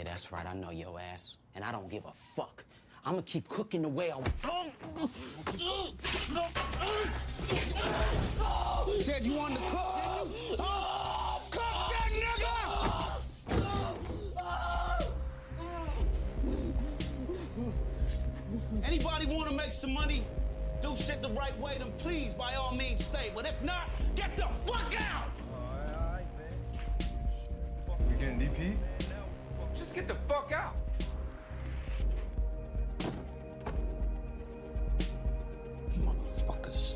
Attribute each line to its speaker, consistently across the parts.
Speaker 1: Yeah, that's right. I know your ass. And I don't give a fuck. I'm gonna keep cooking the way I said you wanted to cook, didn't you? Cook that nigga! Anybody want to make some money, do shit the right way, then please, by all means, stay. But if not, get the fuck out!
Speaker 2: All right, man.
Speaker 3: You getting DP?
Speaker 2: Just get the fuck out.
Speaker 1: You motherfuckers.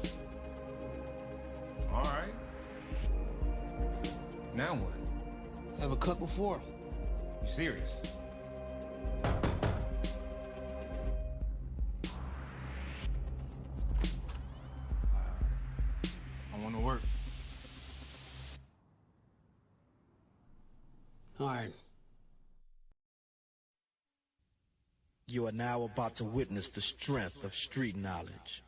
Speaker 2: All right. Now what?
Speaker 1: Ever cut before?
Speaker 2: You serious?
Speaker 3: I want to work.
Speaker 1: All right.
Speaker 4: You are now about to witness the strength of street knowledge.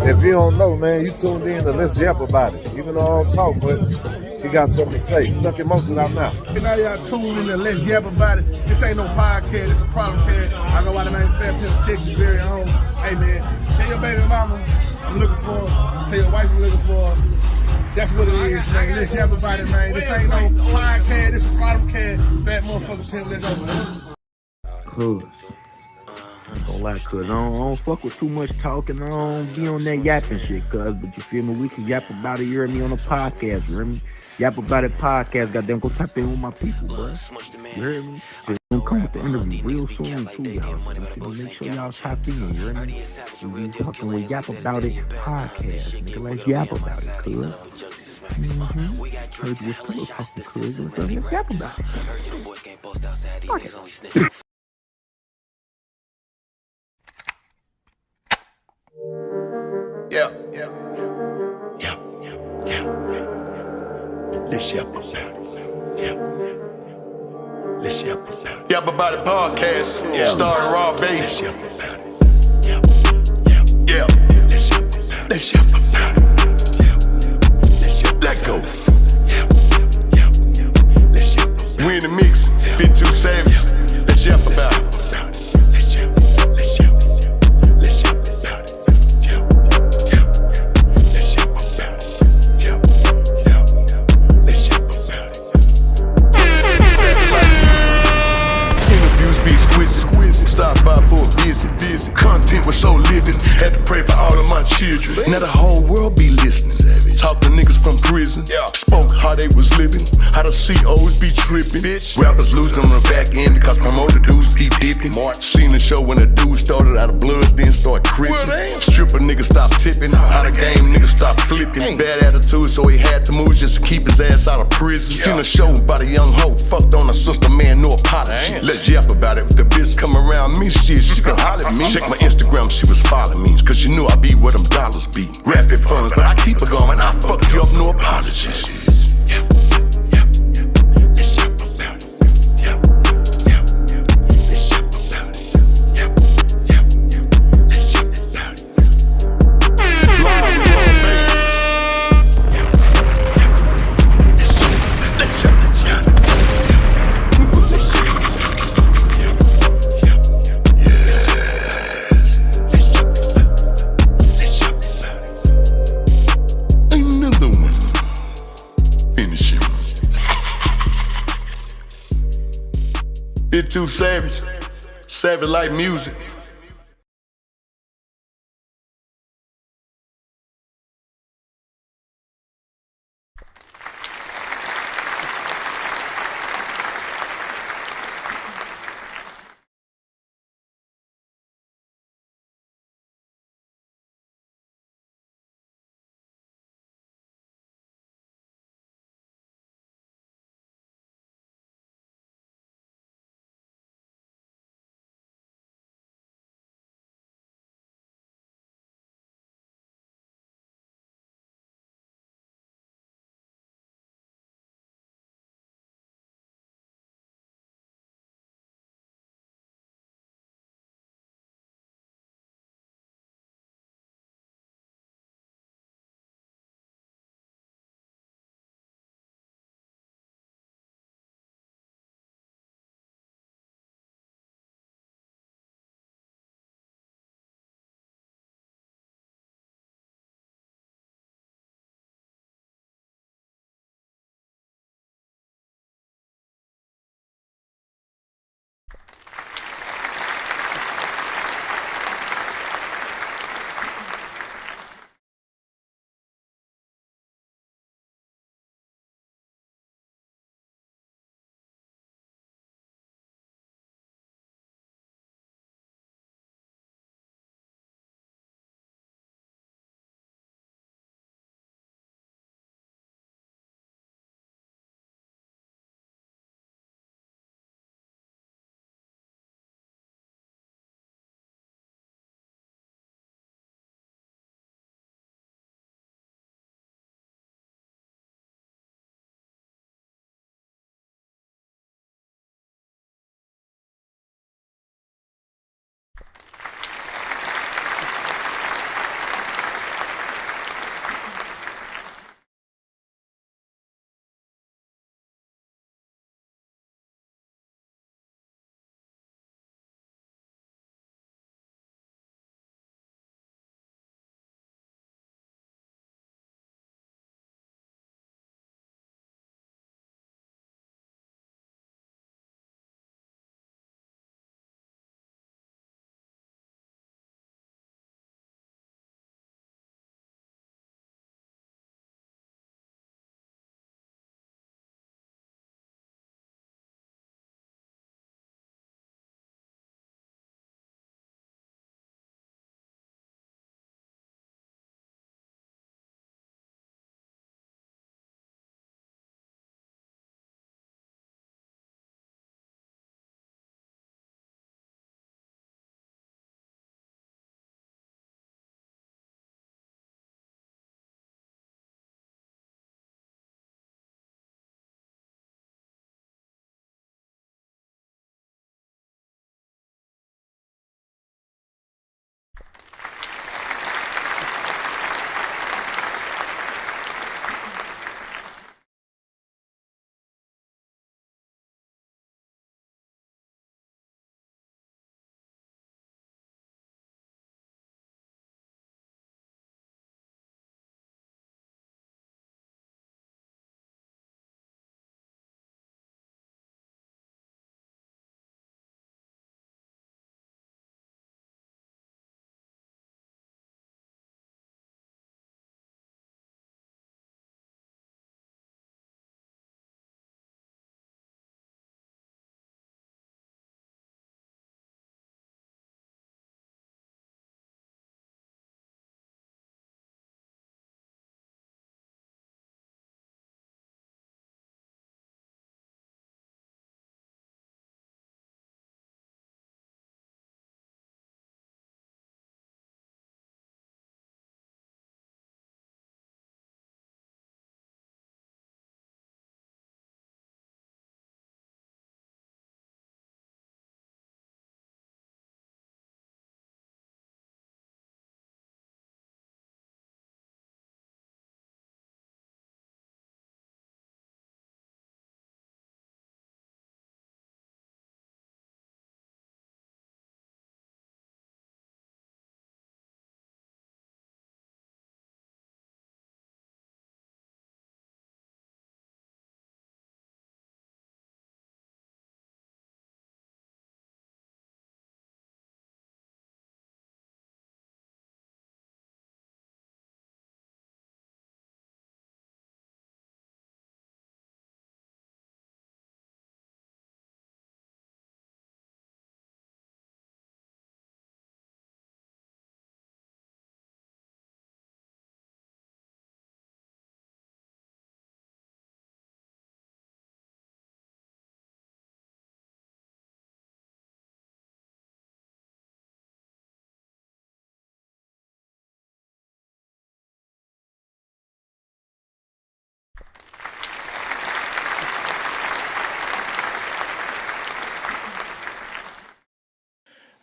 Speaker 5: If you don't know, man, you tuned in to Let's Yap About It. Even though I don't talk, but he got something to say. Stuck emotions out now.
Speaker 6: Now y'all tuned in to Let's Yap About It. This ain't no podcast, it's a problem cast. I know why the man Fat Pimp Texas very own. Hey man, tell your baby mama I'm looking for her. Tell your wife I'm looking for her. That's what it is, man. Let's Yap About It, man. This ain't no podcast, this is a problem cast. Fat motherfucker Pimp, let's go, man.
Speaker 7: Cool. Don't lie, cuz I don't fuck with too much talking. I don't be on that yapping shit, cuz. But you feel me? We can yap about it. You hear me on the podcast, you hear me? Yap About It podcast. Goddamn, go tap in with my people, bro. You hear me? Just gonna come with the interview real soon, too, y'all. Make sure y'all tap in, you hear me? We talking with Yap About It podcast. Nigga, let's yap about it, cuz. Heard you was still talking, cuz. Let's yap about it. Fuck it.
Speaker 8: Yeah. Let's yap about it. Yeah. Let's yap about it. Yap About It podcast. Yeah. Starring Raw Bass. Let's yap about it. Yeah. Let's yap about it. Let's yap. Let go. Let's yap. We in the mix. Fit too savage. Let's yap about it. Stop by for a visit. Content was so living, had to pray for all of my children. Now the whole world be listening. Talk to niggas from prison. Spoke how they was living, how the COs be tripping. Rappers losing on the back end because promoter dudes keep dipping. Seen the show when the dude started out of bloods, then start crippin'. Stripper niggas stop tipping, out of game niggas stop flipping. Bad attitude, so he had to move just to keep his ass out of prison. Seen a show about a young hoe, fucked on a sister, man, no apology. Let's yap about it. If the bitch come around me, shit, she can holler at me. Check my Instagram, she was following me, cause she knew I be where them dollars be. Rapid funds, but I keep it going, I fuck you up, no apologies. It too savage, savage like music.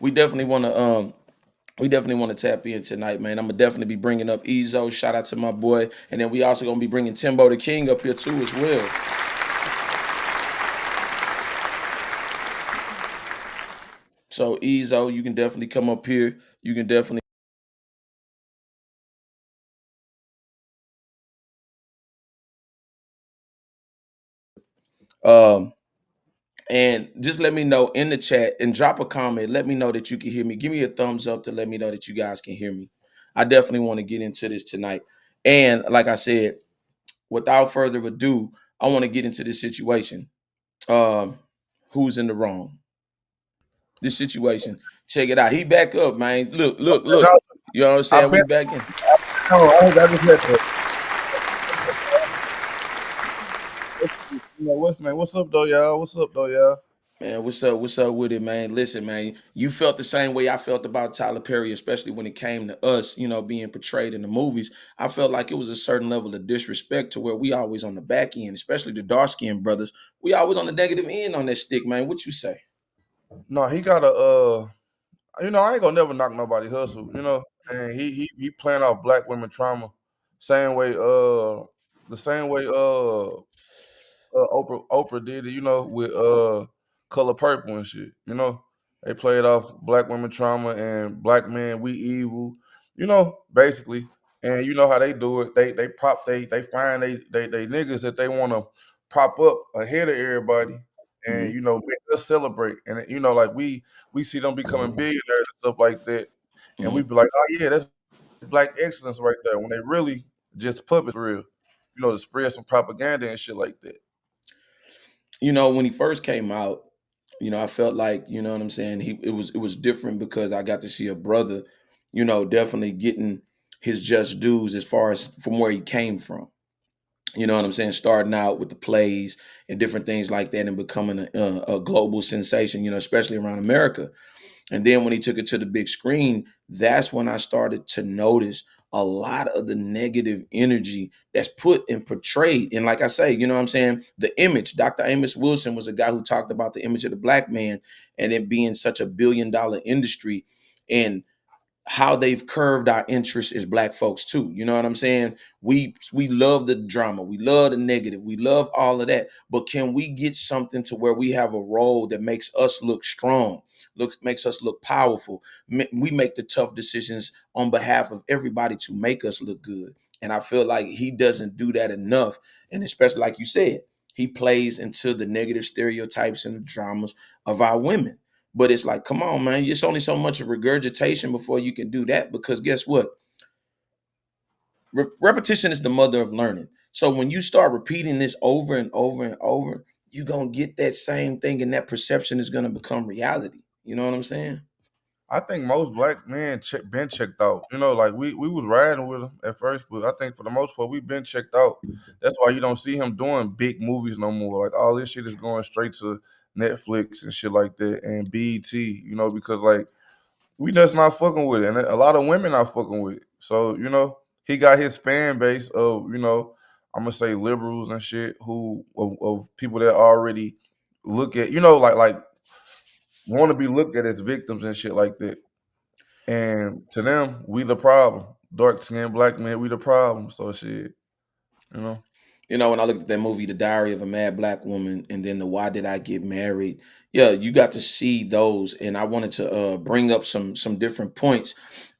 Speaker 3: we definitely want to tap in tonight, man. I'm gonna definitely be bringing up Ezo. Shout out to my boy, and then we also gonna be bringing Timbo the King up here too as well. So Ezo, you can definitely come up here. You can definitely. And just let me know in the chat and drop a comment. Let me know that you can hear me. Give me a thumbs up to let me know that you guys can hear me. I definitely want to get into this tonight. And like I said, without further ado, I want to get into this situation. Who's in the wrong? This situation. Check it out. He back up, man. Look. You know what I'm saying?
Speaker 5: I've been,
Speaker 3: We back in.
Speaker 5: I just had to. What's up though, y'all?
Speaker 3: Man, what's up? What's up with it, man? Listen, man, you felt the same way I felt about Tyler Perry, especially when it came to us, being portrayed in the movies. I felt like it was a certain level of disrespect to where we always on the back end, especially the dark-skinned brothers. We always on the negative end on that stick, man. What you say?
Speaker 5: No, he got I ain't gonna never knock nobody hustle, and he playing off black women trauma, same way, the same way, Oprah did it, with Color Purple and shit. They played off black women trauma and black men we evil, basically. And you know how they do it. They find they niggas that they want to prop up ahead of everybody, and
Speaker 3: Mhm.
Speaker 5: make us celebrate. And like we see them becoming billionaires and stuff like that, and we
Speaker 3: Mhm.
Speaker 5: be like, oh yeah, that's black excellence right there. When they really just puppets for real, to spread some propaganda and shit like that.
Speaker 3: When he first came out, I felt like, you know what I'm saying, it was different because I got to see a brother, definitely getting his just dues as far as from where he came from. You know what I'm saying? Starting out with the plays and different things like that and becoming a global sensation, especially around America. And then when he took it to the big screen, that's when I started to notice a lot of the negative energy that's put and portrayed. And like I say, you know what I'm saying? The image, Dr. Amos Wilson was a guy who talked about the image of the black man and it being such a billion-dollar industry. And how they've curved our interests as black folks too. You know what I'm saying? We love the drama, we love the negative, we love all of that. But can we get something to where we have a role that makes us look strong, makes us look powerful? We make the tough decisions on behalf of everybody to make us look good. And I feel like he doesn't do that enough. And especially like you said, he plays into the negative stereotypes and the dramas of our women. But it's like, come on, man. It's only so much of regurgitation before you can do that. Because guess what? Repetition is the mother of learning. So when you start repeating this over and over and over, you're going to get that same thing and that perception is going to become reality. You know what I'm saying?
Speaker 5: I think most black men been checked out. Like we was riding with him at first, but I think for the most part we've been checked out. That's why you don't see him doing big movies no more. Like all this shit is going straight to Netflix and shit like that and BET. Because like we just not fucking with it, and a lot of women not fucking with it. So he got his fan base of I'm gonna say liberals and shit who of people that already look at like want to be looked at as victims and shit like that. And to them, we the problem. Dark skinned black men, we the problem. So shit, you know.
Speaker 3: When I looked at that movie, The Diary of a Mad Black Woman, and then the Why Did I Get Married? Yeah, you got to see those, and I wanted to bring up some different points,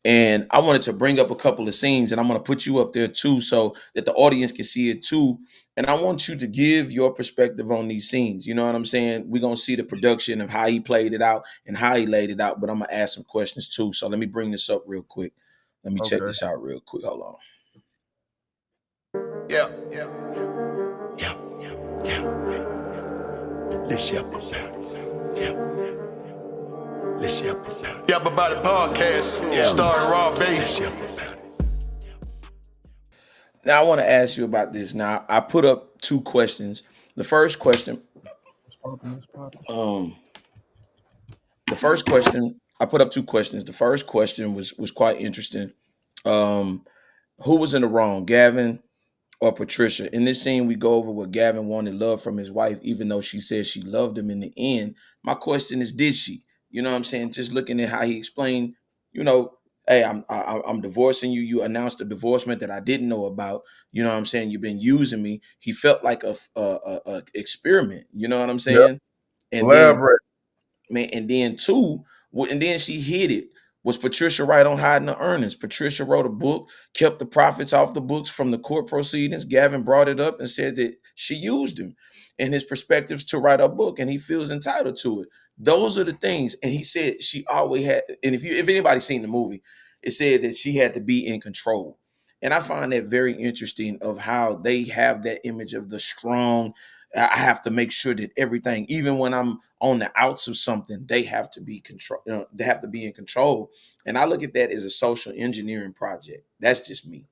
Speaker 3: and I wanted to bring up a couple of scenes, and I'm going to put you up there too, so that the audience can see it too. And I want you to give your perspective on these scenes. You know what I'm saying? We're going to see the production of how he played it out and how he laid it out, but I'm going to ask some questions too. So let me bring this up real quick. Let me check
Speaker 5: Okay.
Speaker 3: this out real quick. Hold on.
Speaker 8: Yeah. Yeah. Yeah. Let's yap about it. Yeah. Let's yap about it. Yap about it podcast. Yeah. Starring Raw Bass. Let's yap about it.
Speaker 3: Now I want to ask you about this. Now I put up two questions. The first question,
Speaker 5: What's poppin'?
Speaker 3: um, the first question, I put up two questions. The first question was quite interesting. Um, who was in the wrong, Gavin or Patricia? In this scene, we go over what Gavin wanted love from his wife, even though she said she loved him in the end. My question is, did she? You know what I'm saying? Just looking at how he explained, you know, hey, I'm divorcing you. You announced a divorcement that I didn't know about. You know what I'm saying? You've been using me. He felt like a experiment. You know what I'm
Speaker 5: Yep.
Speaker 3: saying? And then
Speaker 5: Elaborate.
Speaker 3: man, and then two, and then she hid it. Was Patricia right on hiding the earnings? Patricia wrote a book, kept the profits off the books from the court proceedings. Gavin brought it up and said that she used him and his perspectives to write a book, and he feels entitled to it. Those are the things. And he said she always had. And if anybody's seen the movie, it said that she had to be in control. And I find that very interesting of how they have that image of the strong. I have to make sure that everything, even when I'm on the outs of something, they have to be control. They have to be in control, and I look at that as a social engineering project. That's just me.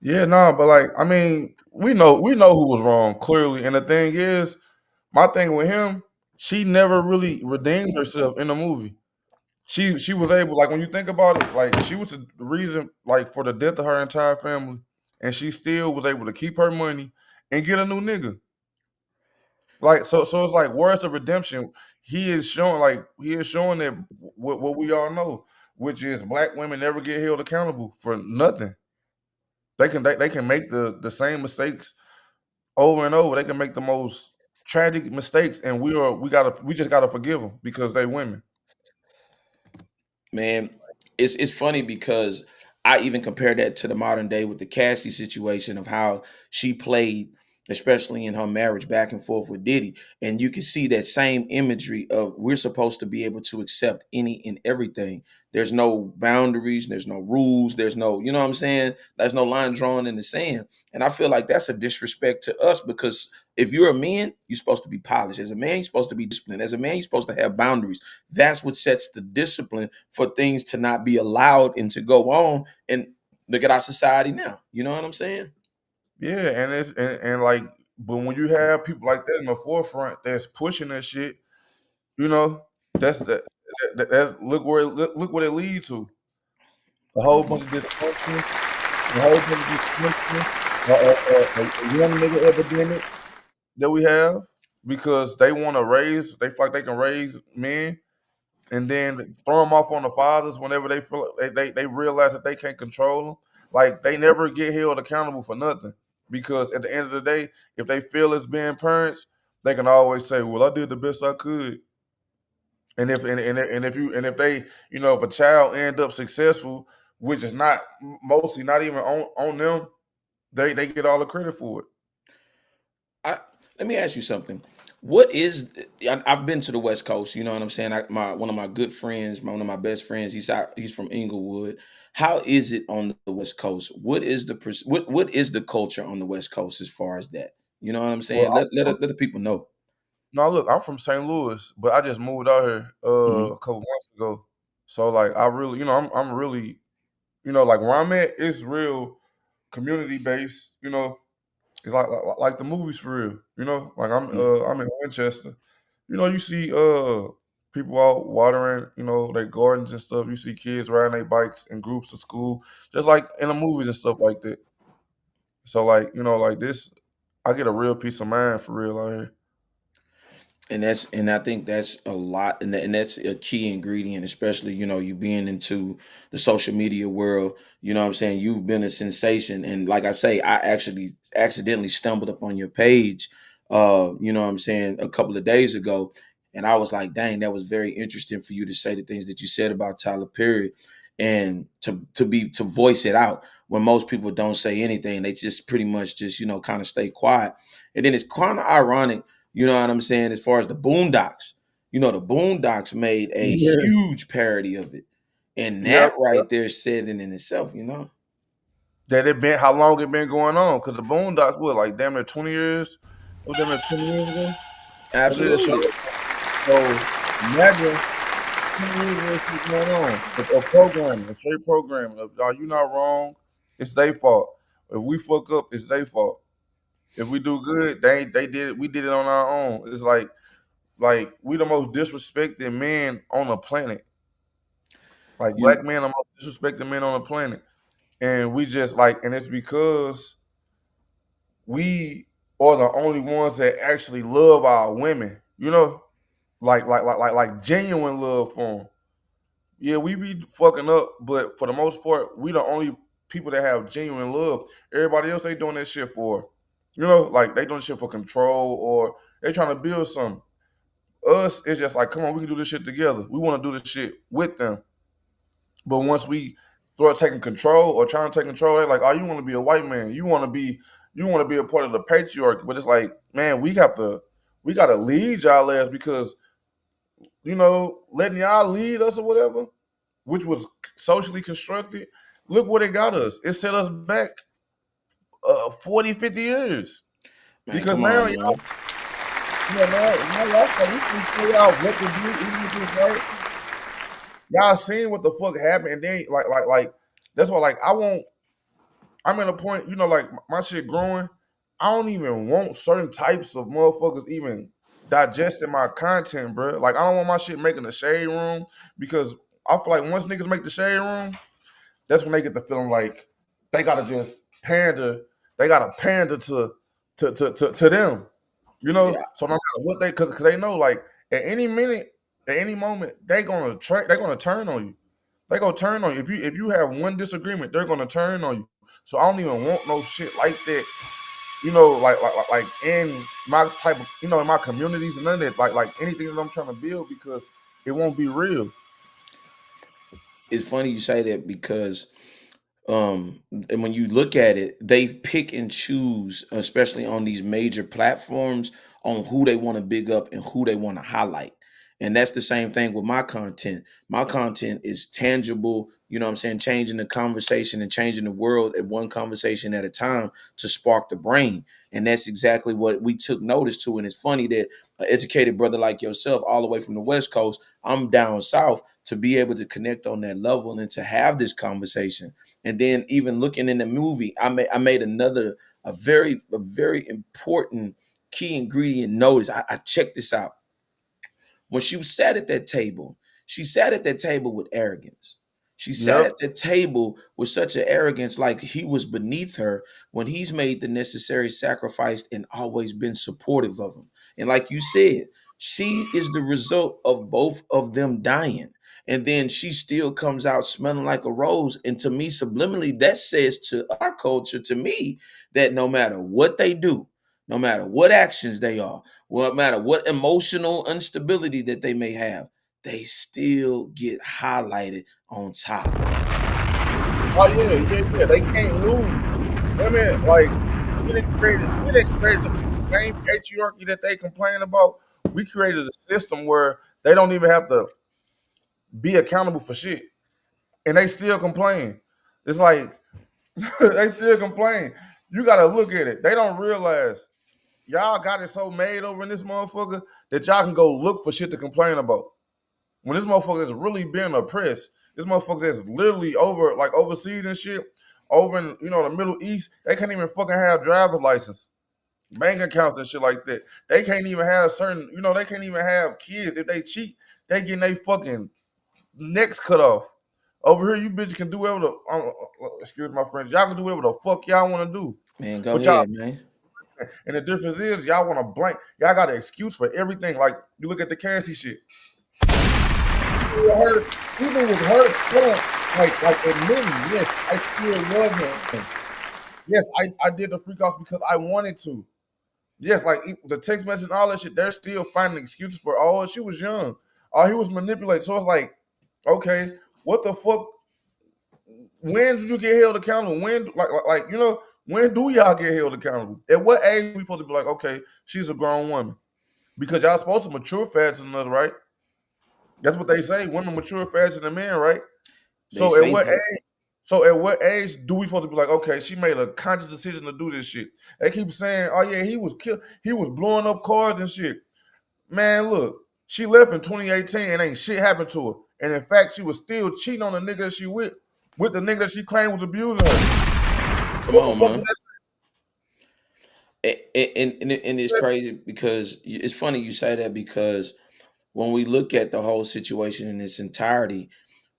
Speaker 5: Yeah, no, but like, I mean, we know who was wrong clearly, and the thing is, my thing with him, she never really redeemed herself in the movie. She was able, like, when you think about it, like, she was the reason, like, for the death of her entire family, and she still was able to keep her money and get a new nigga. Like, so it's like, where's the redemption? He is showing that what we all know, which is black women never get held accountable for nothing. They can make the same mistakes over and over. They can make the most tragic mistakes, and we just gotta forgive them because they women.
Speaker 3: Man, it's funny because I even compare that to the modern day with the Cassie situation of how she played, especially in her marriage back and forth with Diddy. And you can see that same imagery of we're supposed to be able to accept any and everything. There's no boundaries, there's no rules, there's no, you know what I'm saying? There's no line drawn in the sand. And I feel like that's a disrespect to us because if you're a man, you're supposed to be polished. As a man, you're supposed to be disciplined. As a man, you're supposed to have boundaries. That's what sets the discipline for things to not be allowed and to go on. And look at our society now. You know what I'm saying?
Speaker 5: Yeah, and like, but when you have people like that in the forefront that's pushing that shit, you know, that's the that's look what it leads to. A whole bunch of dysfunction, a whole bunch of dysfunction, a young nigga epidemic that we have because they feel like they can raise men and then throw them off on the fathers whenever they feel like they realize that they can't control them. Like, they never get held accountable for nothing because at the end of the day, if they feel as being parents, they can always say, "Well, I did the best I could." And if a child end up successful, which is not mostly not even on them, they get all the credit for it.
Speaker 3: I Let me ask you something. What is I've been to the West Coast, you know what I'm saying? My one of my good friends, one of my best friends, he's from Inglewood. How is it on the West Coast? What is what is the culture on the West Coast as far as that? You know what I'm
Speaker 5: Well,
Speaker 3: saying? Let the people know.
Speaker 5: no, look, I'm from St. Louis, but I just moved out here
Speaker 3: Mhm.
Speaker 5: a couple months ago. So like, I really, I'm really, like where I'm at, it's real community based. It's like the movies for real. Like
Speaker 3: Mm.
Speaker 5: I'm in Winchester. You see people out watering, their gardens and stuff. You see kids riding their bikes in groups to school, just like in the movies and stuff like that. So like, like this, I get a real peace of mind for real out here.
Speaker 3: And I think that's a lot, and that's a key ingredient, especially you being into the social media world. You know what I'm saying? You've been a sensation, and like I say, I actually accidentally stumbled upon your page. You know what I'm saying, a couple of days ago, and I was like, dang, that was very interesting for you to say the things that you said about Tyler Perry, and to voice it out when most people don't say anything. They just pretty much just kind of stay quiet, and then it's kind of ironic. You know what I'm saying? As far as the Boondocks, the Boondocks made a
Speaker 5: Yeah.
Speaker 3: huge parody of it. And
Speaker 5: Yep.
Speaker 3: that right there said it in itself.
Speaker 5: That it been how long it been going on? Because the Boondocks was like damn near 20 years. It was damn near 20 years ago. I did a
Speaker 3: Absolutely.
Speaker 5: show. So imagine 20 years of this shit going on. A programming, a straight programming. Are you not wrong? It's their fault. If we fuck up, it's their fault. If we do good, they did it. We did it on our own. It's like we the most disrespected men on the planet. Like,
Speaker 3: You
Speaker 5: black men are the most disrespected men on the planet. And we just like, and it's because we are the only ones that actually love our women. like genuine love for them. Yeah, we be fucking up, but for the most part, we the only people that have genuine love. Everybody else they doing that shit for, like they doing shit for control or they trying to build something. Us, it's just like, come on, we can do this shit together. We want to do this shit with them. But once we start taking control or trying to take control, they're like, oh, you want to be a white man. You want to be a part of the patriarchy. But it's like, man, we gotta lead y'all ass because, letting y'all lead us or whatever, which was socially constructed, look what it got us. It set us back 40, 50 years.
Speaker 3: Man,
Speaker 5: Because
Speaker 3: come
Speaker 5: now
Speaker 3: on,
Speaker 5: y'all,
Speaker 3: man.
Speaker 5: now y'all we can figure out what to do, even if it's right. Y'all seen what the fuck happened, and then like that's why I'm at a point, like my shit growing. I don't even want certain types of motherfuckers even digesting my content, bro. Like I don't want my shit making the shade room because I feel like once niggas make the shade room, that's when they get the feeling like they gotta just pander. They gotta pander to them,
Speaker 3: Yeah,
Speaker 5: So no matter what because they know like at any minute, at any moment, they're gonna turn on you. They gonna turn on you. If you have one disagreement, they're gonna turn on you. So I don't even want no shit like that. Like in my type of in my communities and none of that. Like anything that I'm trying to build because it won't be real.
Speaker 3: it's funny you say that because and when you look at it, they pick and choose, especially on these major platforms, on who they want to big up and who they want to highlight. And that's the same thing with my content. My content is tangible, you know what I'm saying, changing the conversation and changing the world at one conversation at a time to spark the brain. And that's exactly what we took notice to. And it's funny that an educated brother like yourself, all the way from the West Coast, I'm down south, to be able to connect on that level and to have this conversation. And then even looking in the movie, I made a very important key ingredient notice. I checked this out. When she sat at that table, she sat at that table with arrogance. She sat
Speaker 5: Yep.
Speaker 3: at the table with such an arrogance, like he was beneath her when he's made the necessary sacrifice and always been supportive of him. And like you said, she is the result of both of them dying. And then she still comes out smelling like a rose. And to me, subliminally, that says to our culture, to me, that no matter what they do, no matter what actions they are, no matter what emotional instability that they may have, they still get highlighted on top.
Speaker 5: Oh yeah. They can't lose. Women like we didn't create the same patriarchy that they complain about. We created a system where they don't even have to be accountable for shit, and they still complain. It's like they still complain. You gotta look at it. They don't realize y'all got it so made over in this motherfucker that y'all can go look for shit to complain about. When this motherfucker is really being oppressed, this motherfucker is literally overseas and shit, over in the Middle East, they can't even fucking have driver's license, bank accounts and shit like that. They can't even have they can't even have kids. If they cheat, they getting they fucking necks cut off. Over here, you bitches can do whatever excuse my friends, y'all can do whatever the fuck y'all want to do.
Speaker 3: Man, go
Speaker 5: But y'all,
Speaker 3: ahead, man.
Speaker 5: and the difference is y'all want to blank. Y'all got an excuse for everything. Like you look at the Cassie shit. Her, even with her son, like admitting, yes, I still love him. Yes, I did the freak off because I wanted to. Yes, like the text message and all that shit, they're still finding excuses for, oh, she was young. Oh, he was manipulated. So it's like, okay, what the fuck? When do you get held accountable? When do y'all get held accountable? At what age we supposed to be like, okay, she's a grown woman? Because y'all supposed to mature faster than us, right? That's what they say. Women mature faster than men, right?
Speaker 3: They
Speaker 5: So at
Speaker 3: say
Speaker 5: what
Speaker 3: that.
Speaker 5: age? So at what age do we supposed to be like, okay, she made a conscious decision to do this shit? They keep saying, oh yeah, he was killed, he was blowing up cars and shit. Man, look, she left in 2018 and ain't shit happened to her. And in fact, she was still cheating on the nigga that she with the nigga that she claimed was abusing her.
Speaker 3: Come
Speaker 5: What the
Speaker 3: on,
Speaker 5: fuck was
Speaker 3: man. And it's
Speaker 5: that?
Speaker 3: crazy because it's funny you say that because when we look at the whole situation in its entirety,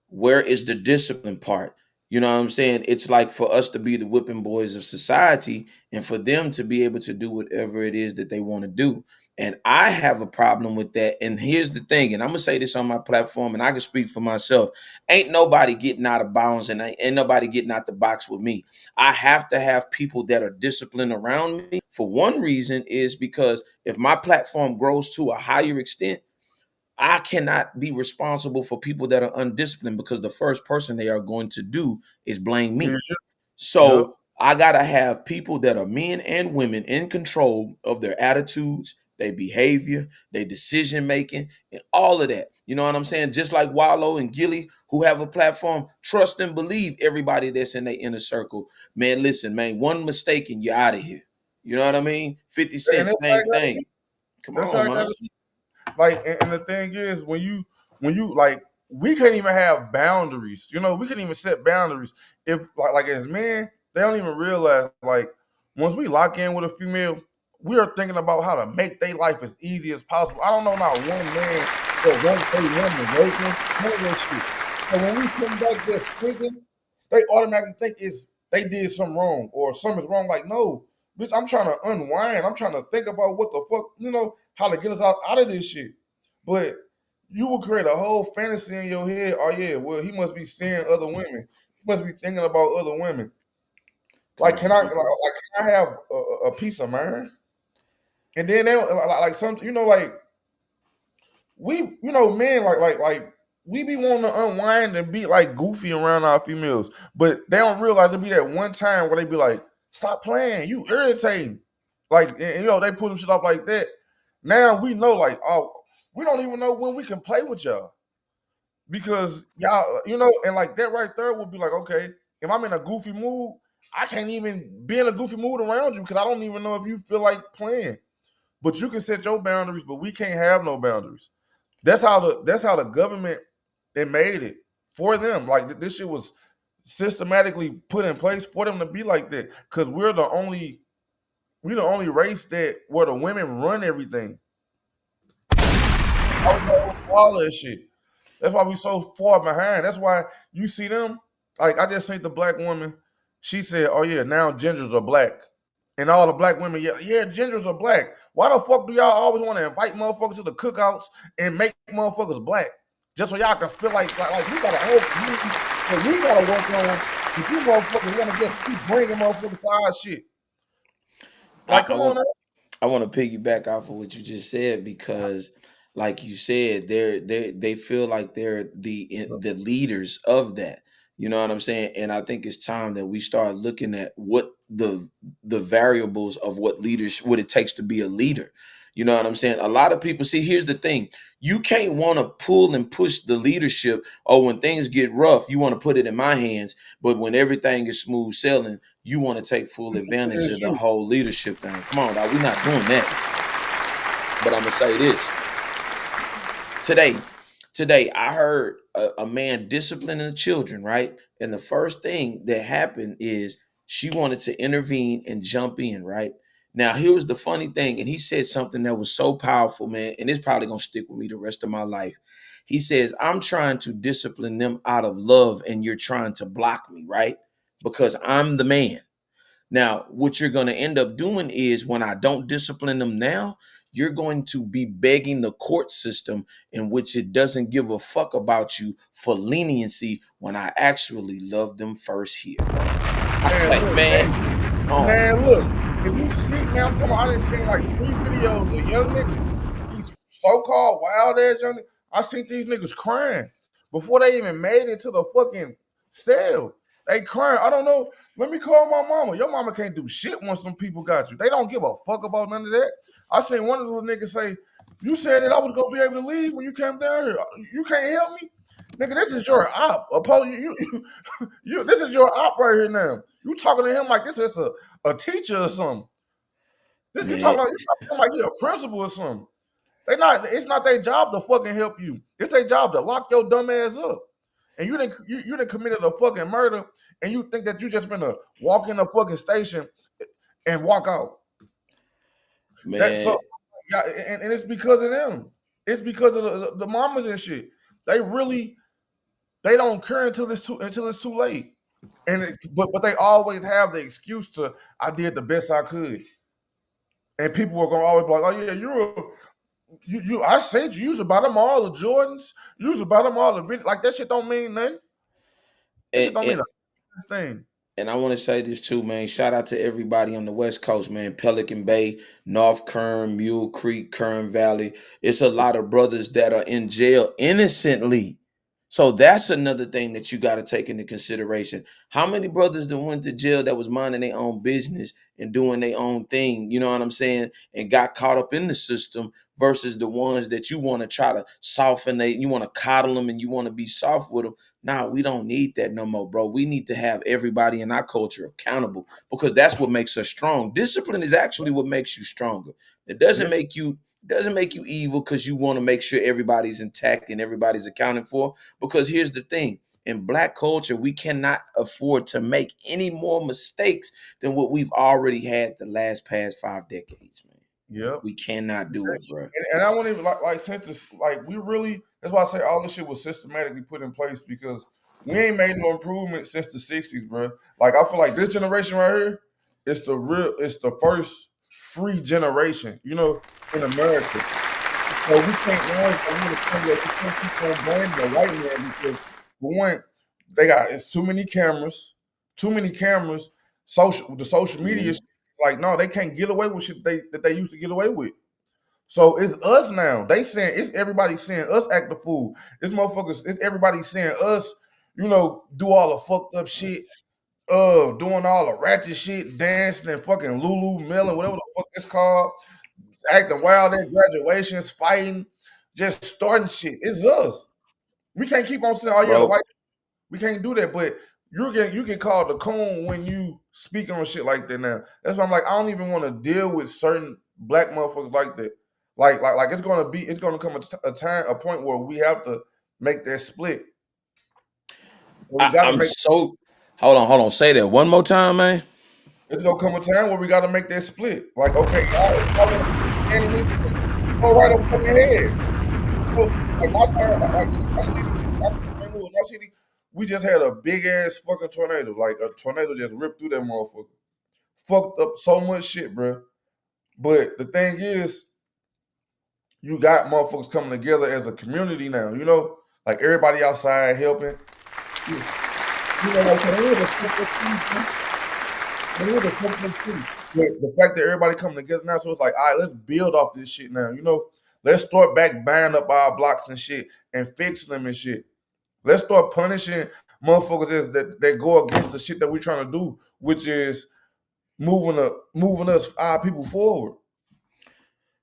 Speaker 3: where is the discipline part? You know what I'm saying? It's like for us to be the whipping boys of society and for them to be able to do whatever it is that they want to do. And I have a problem with that. And here's the thing, and I'm gonna say this on my platform, and I can speak for myself. Ain't nobody getting out of bounds, and ain't nobody getting out the box with me. I have to have people that are disciplined around me. For one reason is because if my platform grows to a higher extent, I cannot be responsible for people that are undisciplined, because the first person they are going to do is blame me.
Speaker 5: Yep.
Speaker 3: So I gotta have people that are men and women in control of their attitudes, their behavior, their decision making, and all of that. You know what I'm saying? Just like Wallow and Gilly, who have a platform, trust and believe everybody that's in their inner circle. Man, listen, man, one mistake and you're out of here. You know what I mean? 50
Speaker 5: And
Speaker 3: Cent,
Speaker 5: that's how
Speaker 3: same
Speaker 5: it gotta
Speaker 3: thing.
Speaker 5: be.
Speaker 3: Come
Speaker 5: That's how
Speaker 3: on,
Speaker 5: it
Speaker 3: man.
Speaker 5: gotta be. Like, and the thing is, when you like, we can't even have boundaries. You know, we can't even set boundaries. If like as men, they don't even realize, like, once we lock in with a female, we are thinking about how to make their life as easy as possible. I don't know not one man that won't pay women working, none of that shit. And when we sit back just thinking, they automatically think it's they did something wrong or something's wrong. Like, no, bitch, I'm trying to unwind. I'm trying to think about what the fuck, how to get us out of this shit. But you will create a whole fantasy in your head. Oh yeah, well, he must be seeing other women. He must be thinking about other women.
Speaker 3: Come
Speaker 5: Like,
Speaker 3: on,
Speaker 5: can I
Speaker 3: man.
Speaker 5: can I have a peace of mind? And then they like some, like we, men, like we be wanting to unwind and be like goofy around our females, but they don't realize it be that one time where they be like, "Stop playing, you irritating." Like, and, they put them shit off like that. Now we know, like, oh, we don't even know when we can play with y'all because y'all, and like that right there would be like, okay, if I'm in a goofy mood, I can't even be in a goofy mood around you because I don't even know if you feel like playing. But you can set your boundaries, but we can't have no boundaries. That's how the government, they made it for them. Like, this shit was systematically put in place for them to be like that. Cause we're the only race that where the women run everything. All that shit. That's why we so far behind. That's why you see them. Like, I just seen the black woman. She said, "Oh yeah, now gingers are black," and all the black women, yeah, gingers are black. Why the fuck do y'all always want to invite motherfuckers to the cookouts and make motherfuckers black just so y'all can feel like we got a whole community that we gotta work on? But you motherfuckers want to just keep bringing motherfuckers to our shit.
Speaker 3: I,
Speaker 5: Like,
Speaker 3: I
Speaker 5: come on
Speaker 3: want
Speaker 5: now.
Speaker 3: I want to piggyback off of what you just said, because, like you said, they feel like they're the leaders of that. You know what I'm saying? And I think it's time that we start looking at what the variables of what it takes to be a leader. You know what I'm saying? A lot of people, see, here's the thing. You can't want to pull and push the leadership, or when things get rough, you want to put it in my hands. But when everything is smooth sailing, you want to take full advantage
Speaker 5: That's
Speaker 3: of the
Speaker 5: you.
Speaker 3: whole leadership thing. Come on, dog. We're not doing that. But I'm gonna say this. Today I heard a man disciplining the children, right? And the first thing that happened is she wanted to intervene and jump in, right? Now, here was the funny thing, and he said something that was so powerful, man, and it's probably gonna stick with me the rest of my life. He says, "I'm trying to discipline them out of love, and you're trying to block me, right? Because I'm the man." Now, what you're going to end up doing is, when I don't discipline them now, you're going to be begging the court system, in which it doesn't give a fuck about you, for leniency, when I actually love them first here. I was
Speaker 5: Man,
Speaker 3: like,
Speaker 5: look,
Speaker 3: man, oh,
Speaker 5: Man, look, if you see, man, I'm talking about, I done seen like 3 videos of young niggas, these so-called wild ass young niggas. I seen these niggas crying before they even made it to the fucking cell. They crying. I don't know. Let me call my mama. Your mama can't do shit once some people got you. They don't give a fuck about none of that. I seen one of those niggas say, "You said that I was gonna be able to leave when you came down here. You can't help me, nigga. This is your op. This is your op right here now. You talking to him like this is a teacher or something. You
Speaker 3: man,
Speaker 5: talking like he a principal or something. It's not their job to fucking help you. It's their job to lock your dumb ass up. And you done committed a fucking murder, and you think that you just gonna walk in the fucking station and walk out. That's
Speaker 3: man,
Speaker 5: so yeah, and it's because of them. It's because of the mamas and shit. They don't care until it's too late. But they always have the excuse to, I did the best I could. and people were gonna always be like, "Oh yeah, you I said you was about them all the Jordans, you was about them all the video." Like that shit don't mean nothing. That shit
Speaker 3: And,
Speaker 5: don't mean
Speaker 3: and,
Speaker 5: a thing.
Speaker 3: and I want to say this too, man. Shout out to everybody on the West Coast, man. Pelican Bay, North Kern, Mule Creek, Kern Valley. It's a lot of brothers that are in jail innocently. So that's another thing that you got to take into consideration. How many brothers that went to jail that was minding their own business and doing their own thing, you know what I'm saying, and got caught up in the system versus the ones that you want to try to soften, you want to coddle them and you want to be soft with them. Nah, we don't need that no more, bro. We need to have everybody in our culture accountable because that's what makes us strong. Discipline is actually what makes you stronger. It doesn't
Speaker 5: Yes.
Speaker 3: make you evil because you want to make sure everybody's intact and everybody's accounted for. Because here's the thing. In Black culture, we cannot afford to make any more mistakes than what we've already had the past 5 decades, man.
Speaker 5: Yep.
Speaker 3: We cannot do it, bro.
Speaker 5: And I won't even like since this, like we really, that's why I say all this shit was systematically put in place because we ain't made no improvement since the 60s, bro. Like I feel like this generation right here, it's the first free generation, you know, in America. So we can't we can't keep on blaming the white man because for one, it's too many cameras, the social media shit, like no, they can't get away with shit that they used to get away with. So it's us now. They saying it's everybody saying us act the fool. It's motherfuckers, it's everybody saying us, you know, do all the fucked up shit, doing all the ratchet shit, dancing and fucking Lulu Melon, whatever the fuck it's called, acting wild at graduations, fighting, just starting shit. It's us. We can't keep on saying, oh yeah, the
Speaker 3: Bro,
Speaker 5: white. We can't do that. But you get called the coon when you speak on shit like that now. That's why I'm like, I don't even want to deal with certain black motherfuckers like that. Like it's gonna come a point where we have to make that split. Where we gotta
Speaker 3: I'm
Speaker 5: make
Speaker 3: so hold on. Say that one more time, man.
Speaker 5: it's gonna come a time where we gotta make that split. Like, okay, y'all want to enemy, go right up fucking head. So, like my time, like I see my city, we just had a big ass fucking tornado. Like a tornado just ripped through that motherfucker. Fucked up so much shit, bro. But the thing is, you got motherfuckers coming together as a community now, you know? Like everybody outside helping. You know, like the fact that everybody coming together now, so it's like, all right, let's build off this shit now, you know? Let's start back buying up our blocks and shit and fixing them and shit. Let's start punishing motherfuckers that go against the shit that we're trying to do, which is moving us, our people forward.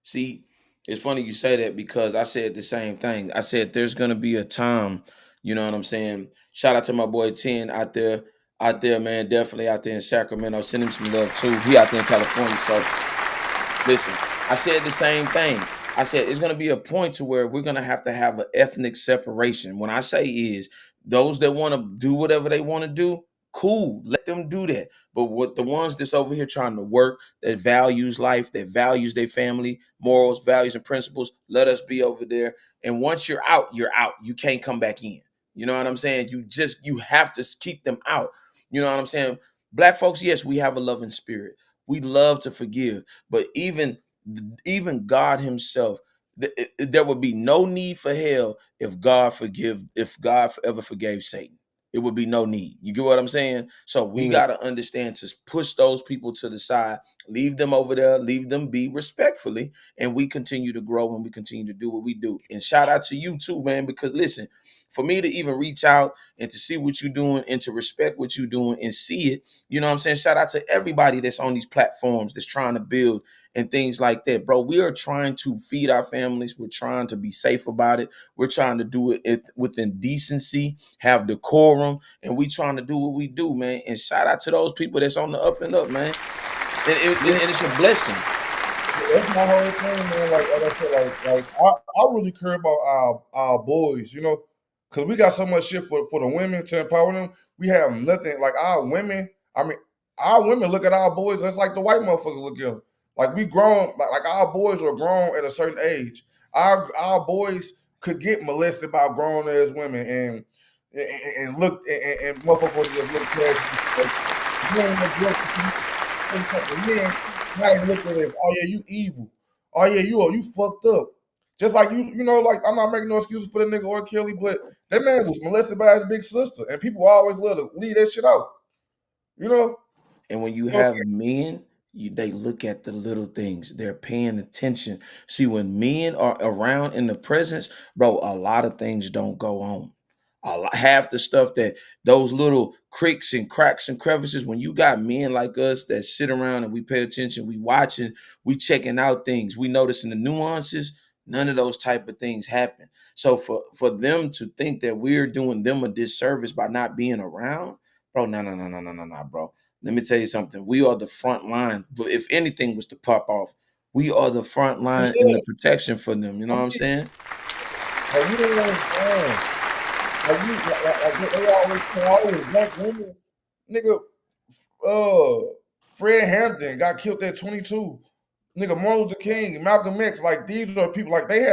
Speaker 3: See, it's funny you say that because I said the same thing. I said there's gonna be a time, you know what I'm saying? Shout out to my boy 10 out there, man. Definitely out there in Sacramento. Send him some love too. He out there in California. So listen, I said the same thing. I said it's gonna be a point to where we're gonna have to have an ethnic separation. When I say is those that want to do whatever they want to do, cool, let them do that. But what the ones that's over here trying to work, that values life, that values their family, morals, values, and principles, let us be over there. And once you're out, you're out. You can't come back in. You know what I'm saying? You have to keep them out. You know what I'm saying? Black folks, yes, we have a loving spirit. We love to forgive, but even God Himself, there would be no need for hell if God ever forgave Satan. It would be no need. You get what I'm saying? So we got to understand to push those people to the side, leave them over there, leave them be respectfully, and we continue to grow and we continue to do what we do. And shout out to you too, man, because listen, for me to even reach out and to see what you're doing and to respect what you're doing and see it, you know what I'm saying? Shout out to everybody that's on these platforms that's trying to build and things like that. Bro, we are trying to feed our families. We're trying to be safe about it. We're trying to do it within decency, have decorum, and we trying to do what we do, man. And shout out to those people that's on the up and up, man. And it's a blessing.
Speaker 5: That's my whole thing, man. Like I said, I really care about our boys, you know, because we got so much shit for the women to empower them. We have nothing like our women. I mean, our women look at our boys just like the white motherfuckers look at them. Like we grown, like our boys are grown at a certain age. Our boys could get molested by grown ass women and look and motherfuckers just look past. Now they look at it as, oh yeah, you evil. Oh yeah, you fucked up. Just like you know, like I'm not making no excuses for the nigga or Kelly, but that man was molested by his big sister, and people always love to leave that shit out. You know,
Speaker 3: And when you
Speaker 5: so
Speaker 3: have men, they look at the little things. They're paying attention. See, when men are around in the presence, bro, a lot of things don't go on. Half the stuff that those little creaks and cracks and crevices, when you got men like us that sit around and we pay attention, we watching, we checking out things, we noticing the nuances, none of those type of things happen. So for them to think that we're doing them a disservice by not being around, bro, no, bro. Let me tell you something. We are the front line. But if anything was to pop off, we are the front line in
Speaker 5: yeah,
Speaker 3: the protection for them. You know
Speaker 5: I
Speaker 3: what I'm
Speaker 5: mean,
Speaker 3: saying?
Speaker 5: like you don't understand. Like they always call all these black women, nigga. Fred Hampton got killed at 22. Nigga, Martin Luther King, Malcolm X, like these are people like they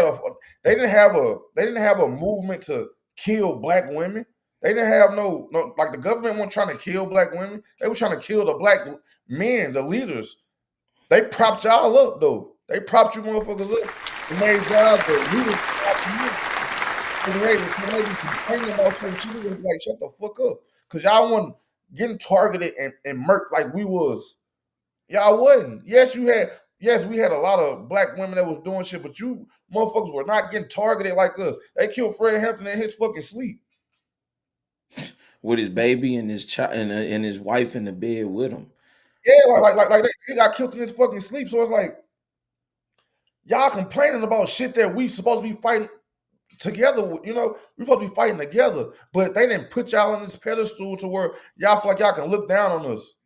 Speaker 5: didn't have a movement to kill black women. They didn't have no like the government wasn't trying to kill black women. They were trying to kill the black men, the leaders. They propped y'all up though. They propped you motherfuckers up. They made y'all the leaders. And they be complaining about some shit. They was like, shut the fuck up. Cause y'all wasn't getting targeted and murked like we was. Y'all wasn't. Yes, we had a lot of black women that was doing shit, but you motherfuckers were not getting targeted like us. They killed Fred Hampton in his fucking sleep.
Speaker 3: With his baby and his child and his wife in the bed with him.
Speaker 5: Yeah, like they got killed in his fucking sleep. So it's like y'all complaining about shit that we supposed to be fighting together with, you know, we supposed to be fighting together, but they didn't put y'all on this pedestal to where y'all feel like y'all can look down on us.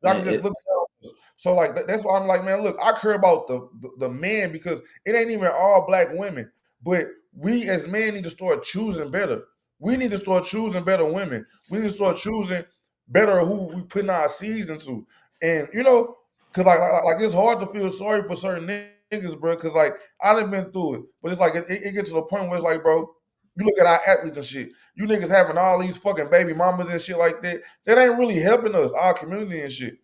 Speaker 5: Y'all can
Speaker 3: Man,
Speaker 5: just look down on us. So like that's why I'm like, man, look, I care about the men because it ain't even all black women, but we as men need to start choosing better. We need to start choosing better women. We need to start choosing better who we putting our seeds into. And you know, cause like it's hard to feel sorry for certain niggas, bro. Cause like I done been through it, but it's like it gets to the point where it's like, bro, you look at our athletes and shit. You niggas having all these fucking baby mamas and shit like that. That ain't really helping us, our community and shit.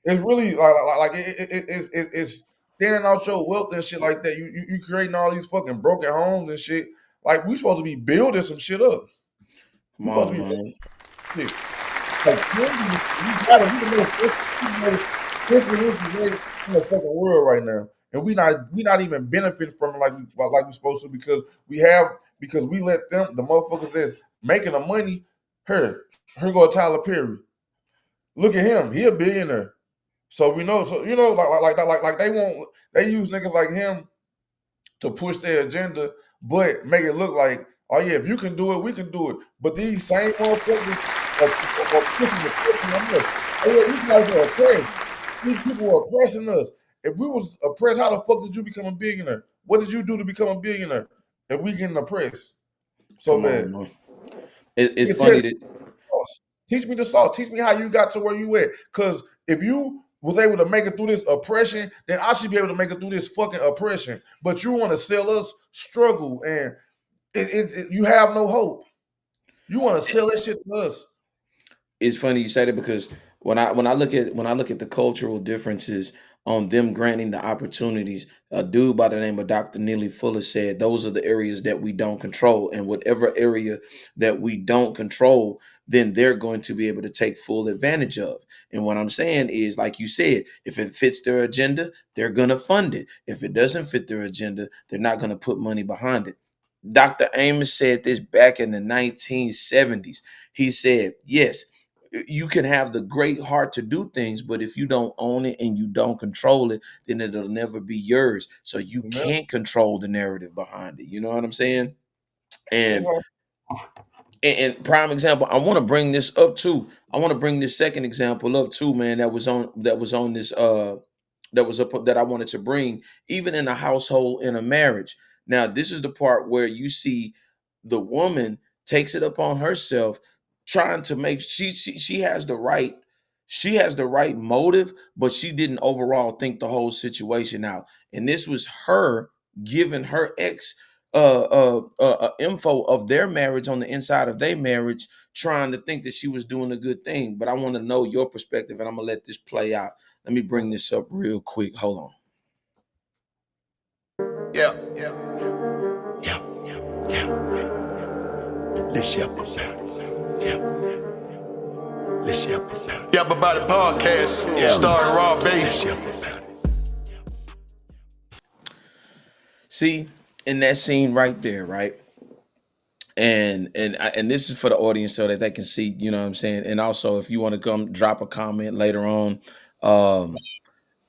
Speaker 5: It's really it's standing out your wealth and shit like that. You creating all these fucking broken homes and shit. Like we supposed to be building some shit up.
Speaker 3: come
Speaker 5: We supposed to
Speaker 3: on,
Speaker 5: be
Speaker 3: man.
Speaker 5: shit. Like you gotta be the most influential in the fucking world right now, and we not even benefiting from it like we supposed to because we let them the motherfuckers that's making the money. Here go Tyler Perry. Look at him. He a billionaire. So we know. So you know, like they use niggas like him to push their agenda, but make it look like, oh yeah, if you can do it, we can do it. But these same motherfuckers are pushing on us. Oh yeah, you guys are oppressed. These people are oppressing us. If we was oppressed, how the fuck did you become a billionaire? What did you do to become a billionaire? If we getting oppressed so
Speaker 3: Come
Speaker 5: bad,
Speaker 3: on, man.
Speaker 5: you
Speaker 3: It's
Speaker 5: can tell
Speaker 3: funny that
Speaker 5: sauce. Teach me the sauce. Teach me how you got to where you at. Because if you was able to make it through this oppression, then I should be able to make it through this fucking oppression. But you want to sell us struggle, and you have no hope. You want to sell that shit to us.
Speaker 3: it's funny you say that because when I look at the cultural differences on them granting the opportunities, a dude by the name of Dr. Neely Fuller said those are the areas that we don't control, and whatever area that we don't control, then they're going to be able to take full advantage of. And what I'm saying is, like you said, if it fits their agenda, they're gonna fund it. If it doesn't fit their agenda, they're not gonna put money behind it. Dr. Amos said this back in the 1970s. He said, yes, you can have the great heart to do things, but if you don't own it and you don't control it, then it'll never be yours. So you
Speaker 5: Yeah,
Speaker 3: can't control the narrative behind it. You know what I'm saying?
Speaker 5: that's
Speaker 3: And
Speaker 5: right.
Speaker 3: and prime example, I want to bring this up too. I want to bring this second example up too, man. That was on this that was up that I wanted to bring, even in a household, in a marriage. Now, this is the part where you see the woman takes it upon herself, trying to make she has the right, she has the right motive, but she didn't overall think the whole situation out. And this was her giving her ex info of their marriage on the inside of their marriage, trying to think that she was doing a good thing. But I want to know your perspective, and I'm gonna let this play out. Let me bring this up real quick. Hold on.
Speaker 8: Yeah. Yeah. Let's yap about it. Yeah. Let's yap about it. Yap about it podcast. Yeah. Starring Raw Bass. Let's yap about it.
Speaker 3: See, in that scene right there, right? And this is for the audience so that they can see, you know what I'm saying? And also if you want to come drop a comment later on,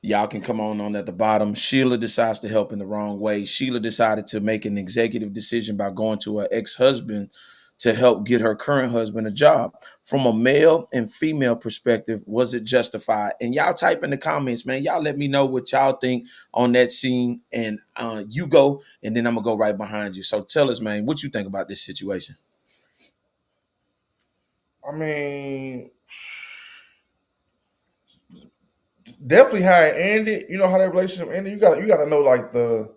Speaker 3: y'all can come on at the bottom. Sheila decides to help in the wrong way. Sheila decided to make an executive decision by going to her ex-husband to help get her current husband a job. From a male and female perspective, was it justified? And y'all type in the comments, man. Y'all let me know what y'all think on that scene. And you go, and then I'm gonna go right behind you. So tell us, man, what you think about this situation?
Speaker 5: I mean, definitely how it ended. You know how that relationship ended. You gotta know like the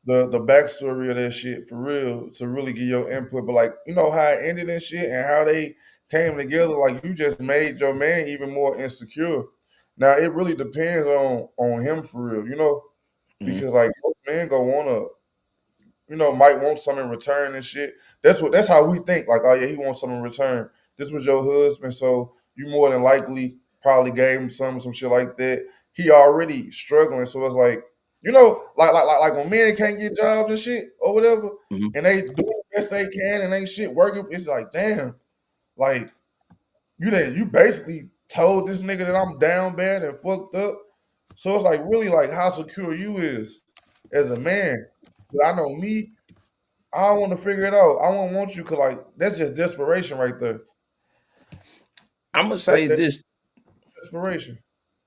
Speaker 5: backstory of that shit for real to really get your input. But like you know how it ended and shit and how they came together. Like you just made your man even more insecure. Now it really depends on him for real. You know
Speaker 3: Mhm.
Speaker 5: because like most men go wanna might want something in return and shit. That's how we think. Like, oh yeah, he wants something in return. This was your husband, so you more than likely probably gave him some shit like that. He already struggling, so it's like, like when men can't get jobs and shit or whatever,
Speaker 3: Mhm.
Speaker 5: and they do the best they can and ain't shit working, it's like, damn, like you basically told this nigga that I'm down bad and fucked up. So it's like really like how secure you is as a man. But I know me, I want to figure it out. I won't want you because like that's just desperation right there.
Speaker 3: I'm gonna
Speaker 5: That,
Speaker 3: say
Speaker 5: that's
Speaker 3: this.
Speaker 5: desperation.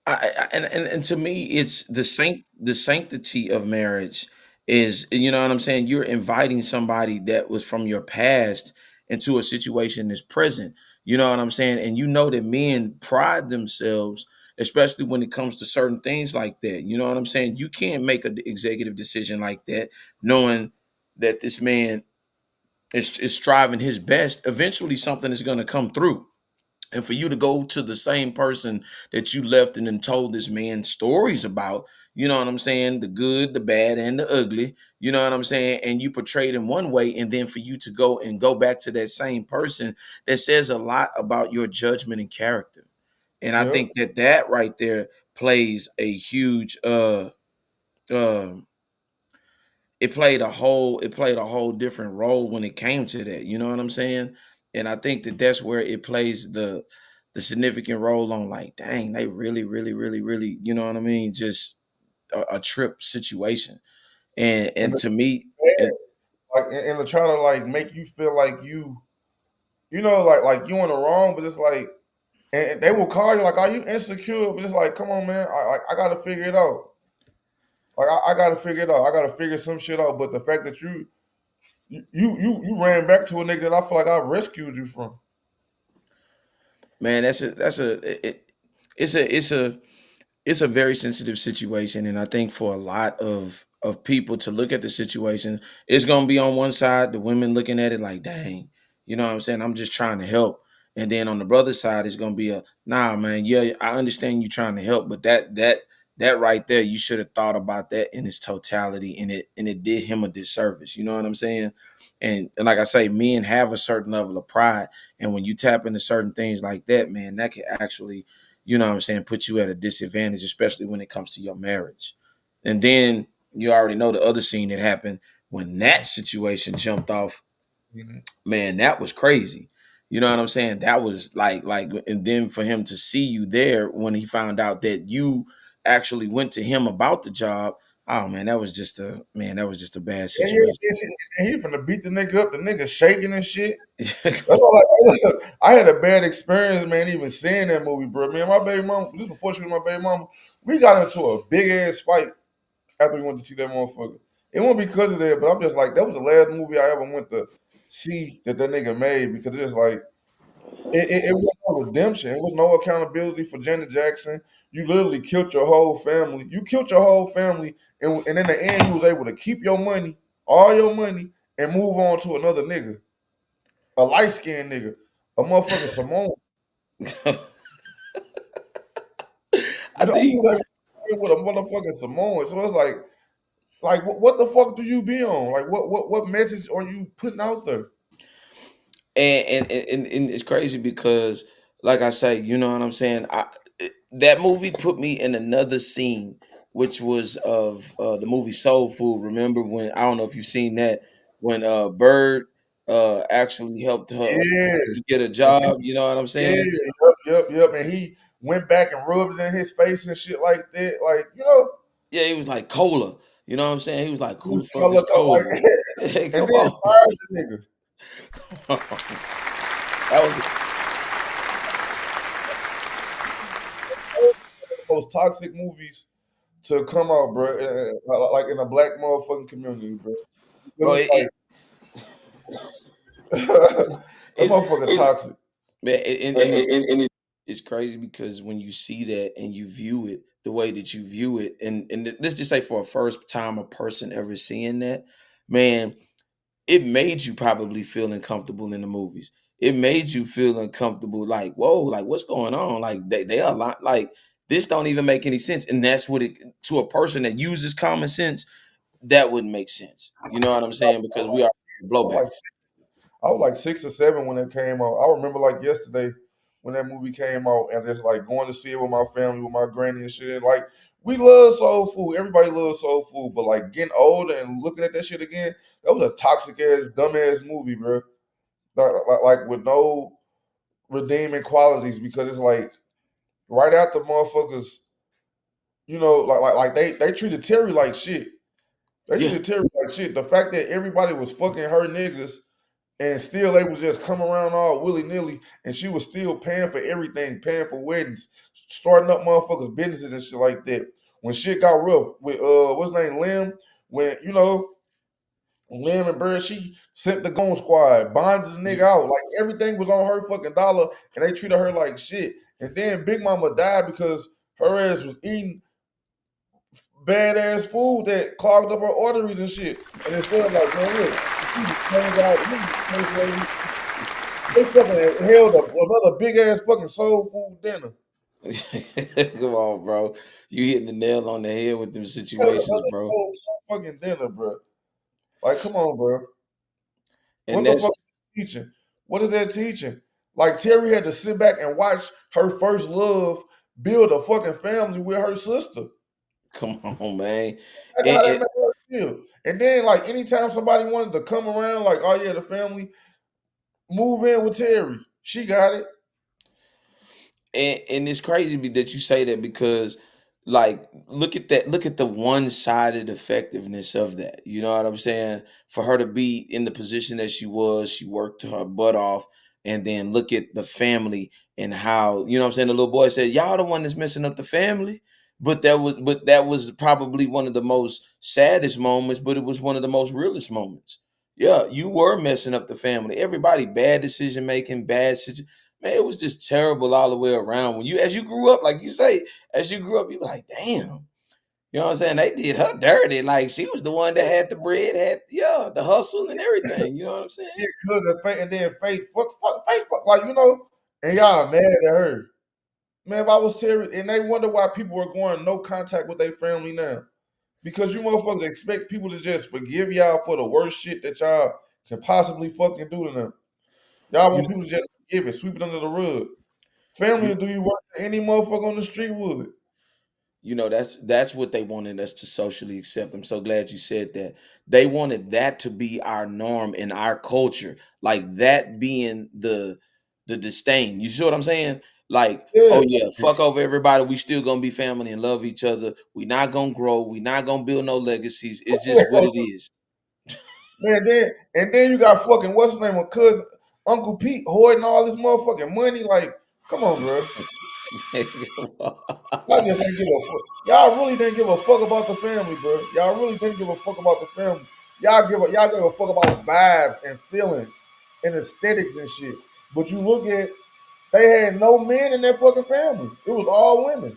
Speaker 3: And to me, it's the sanctity of marriage is, you know what I'm saying? You're inviting somebody that was from your past into a situation that's present. You know what I'm saying? And you know that men pride themselves, especially when it comes to certain things like that. You know what I'm saying? You can't make an executive decision like that, knowing that this man is striving his best. Eventually, something is going to come through. And for you to go to the same person that you left and then told this man stories about, you know what I'm saying? The good, the bad, and the ugly, you know what I'm saying? And you portrayed in one way, and then for you to go back to that same person, that says a lot about your judgment and character. And I
Speaker 5: Yep.
Speaker 3: think that right there plays a huge uh it played a whole different role when it came to that, you know what I'm saying? And I think that's where it plays the significant role on, like, dang, they really, you know what I mean, just a trip situation.
Speaker 5: And
Speaker 3: And
Speaker 5: the
Speaker 3: to me,
Speaker 5: bad,
Speaker 3: and
Speaker 5: like and to try to like make you feel like like you in the wrong, but it's like and they will call you like, are you insecure? But it's like, come on, man, I gotta figure it out. Like I gotta figure it out. I gotta figure some shit out. But the fact that you ran back to a nigga that I feel like I rescued you from.
Speaker 3: man, it's it's a very sensitive situation, and I think for a lot of people to look at the situation, it's gonna be on one side, the women looking at it like, dang, you know what I'm saying? I'm just trying to help. And then on the brother side, it's gonna be a, nah, man, yeah, I understand you trying to help, but that right there, you should have thought about that in its totality, and it did him a disservice. You know what I'm saying? And like I say, men have a certain level of pride, and when you tap into certain things like that, man, that can actually, you know what I'm saying, put you at a disadvantage, especially when it comes to your marriage. And then you already know the other scene that happened when that situation jumped off.
Speaker 5: You know?
Speaker 3: Man, that was crazy. You know what I'm saying? That was like, and then for him to see you there when he found out that you actually went to him about the job. Oh man, that was just a bad
Speaker 5: Yeah,
Speaker 3: situation.
Speaker 5: and he finna beat the nigga up. The nigga shaking and shit. That's all I had a bad experience, man, even seeing that movie, bro. Me and my baby mom, just before she was my baby mama, we got into a big ass fight after we went to see that motherfucker. It wasn't because of that, but I'm just like, that was the last movie I ever went to see that nigga made because it's like, it was no redemption. It was no accountability for Janet Jackson. You literally killed your whole family. You killed your whole family, and in the end, you was able to keep your money, all your money, and move on to another nigga, a light skinned nigga, a motherfucking Samoan.
Speaker 3: I
Speaker 5: You know,
Speaker 3: think
Speaker 5: with a motherfucking Samoan. So it's like what the fuck do you be on? Like what message are you putting out there?
Speaker 3: and it's crazy because like I say, you know what I'm saying? That movie put me in another scene, which was of the movie Soul Food. Remember when, I don't know if you've seen that, when Bird actually helped her
Speaker 5: Yeah.
Speaker 3: get a
Speaker 5: And he,
Speaker 3: job, you know what I'm
Speaker 5: yeah,
Speaker 3: saying?
Speaker 5: yep. And he went back and rubbed it in his face and shit like that. Like, you know,
Speaker 3: Yeah, he was like Cola. You know what I'm saying? He was like,
Speaker 5: he
Speaker 3: who the
Speaker 5: was
Speaker 3: fuck is
Speaker 5: color like
Speaker 3: Cola? Hey,
Speaker 5: and
Speaker 3: come
Speaker 5: then
Speaker 3: on.
Speaker 5: fired the nigga.
Speaker 3: That was
Speaker 5: The most toxic movies to come out, bro. Like in a black motherfucking community, bro.
Speaker 3: bro.
Speaker 5: Because it's like that
Speaker 3: It's
Speaker 5: motherfucker toxic.
Speaker 3: man,
Speaker 5: And
Speaker 3: it's crazy because when you see that and you view it the way that you view it, and let's just say for a first time a person ever seeing that, man, it made you probably feel uncomfortable in the movies. It made you feel uncomfortable, like, whoa, like what's going on? Like they are like this don't even make any sense. And that's what it, to a person that uses common sense, that wouldn't make sense. You know what I'm saying? Because we are
Speaker 5: I was
Speaker 3: blowback.
Speaker 5: like I was like 6 or 7 when it came out. I remember like yesterday when that movie came out and just like going to see it with my family, with my granny and shit. Like we love soul food. Everybody loves soul food. But like getting older and looking at that shit again, that was a toxic ass, dumb ass movie, bro. Like with no redeeming qualities because it's like right after motherfuckers, you know, like they treated Terry like shit. They
Speaker 3: Yeah,
Speaker 5: treated Terry like shit. The fact that everybody was fucking her niggas and still they was just come around all willy nilly, and she was still paying for everything, paying for weddings, starting up motherfuckers' businesses and shit like that. When shit got rough with what's his name, Lim, when you know Lim and Bird, she sent the Goon Squad, bonded the nigga out, like everything was on her fucking dollar, and they treated her like shit. And then Big Mama died because her ass was eating badass food that clogged up her arteries and shit. And instead of like, man, look, they fucking held up another big ass fucking soul food dinner.
Speaker 3: come on, bro. You hitting the nail on the head with them
Speaker 5: Held
Speaker 3: situations,
Speaker 5: another
Speaker 3: bro.
Speaker 5: soul food fucking dinner, bro. Like, come on, bro.
Speaker 3: And
Speaker 5: What the
Speaker 3: that's
Speaker 5: fuck is that teaching? What is that teaching? Like Terry had to sit back and watch her first love build a fucking family with her sister.
Speaker 3: come on, man.
Speaker 5: That's how that
Speaker 3: And,
Speaker 5: made her feel. And then, like, anytime somebody wanted to come around, like, oh yeah, the family, move in with Terry. She got it.
Speaker 3: and it's crazy that you say that because like look at that, look at the one-sided effectiveness of that, you know what I'm saying? For her to be in the position that she was, she worked her butt off, and then look at the family and how, you know what I'm saying, the little boy said, y'all the one that's messing up the family. But that was probably one of the most saddest moments, but it was one of the most realest moments. Yeah, you were messing up the family. Everybody bad decision making, man, it was just terrible all the way around. When you, as you grew up, like you say, as you grew up, you were like, damn, you know what I'm saying? They did her dirty. Like she was the one that had the bread, had the hustle and everything. You know what I'm saying?
Speaker 5: Yeah, cousin Faith, and then Faith, like you know, and y'all mad at her. Man, if I was Terry, and they wonder why people are going no contact with their family now. Because you motherfuckers expect people to just forgive y'all for the worst shit that y'all can possibly fucking do to them. Y'all
Speaker 3: You
Speaker 5: want people to just forgive it, sweep it under the rug. Family
Speaker 3: you
Speaker 5: will do you worse than any motherfucker on the street would.
Speaker 3: you know that's what they wanted us to socially accept. I'm so glad you said that. They wanted that to be our norm in our culture, like that being the disdain. You see what I'm saying? Like,
Speaker 5: Yeah.
Speaker 3: oh yeah, fuck over everybody. We still gonna be family and love each other. We not gonna grow. We not gonna build no legacies. It's just what it is.
Speaker 5: Man, then you got fucking what's his name, a cousin, Uncle Pete hoarding all this motherfucking money. Like, come on, bro. Y'all just ain't give a fuck. Y'all really didn't give a fuck about the family, bro. Y'all really didn't give a fuck about the family. Y'all give a fuck about vibe and feelings and aesthetics and shit. But you look at they had no men in their fucking family. It was all women.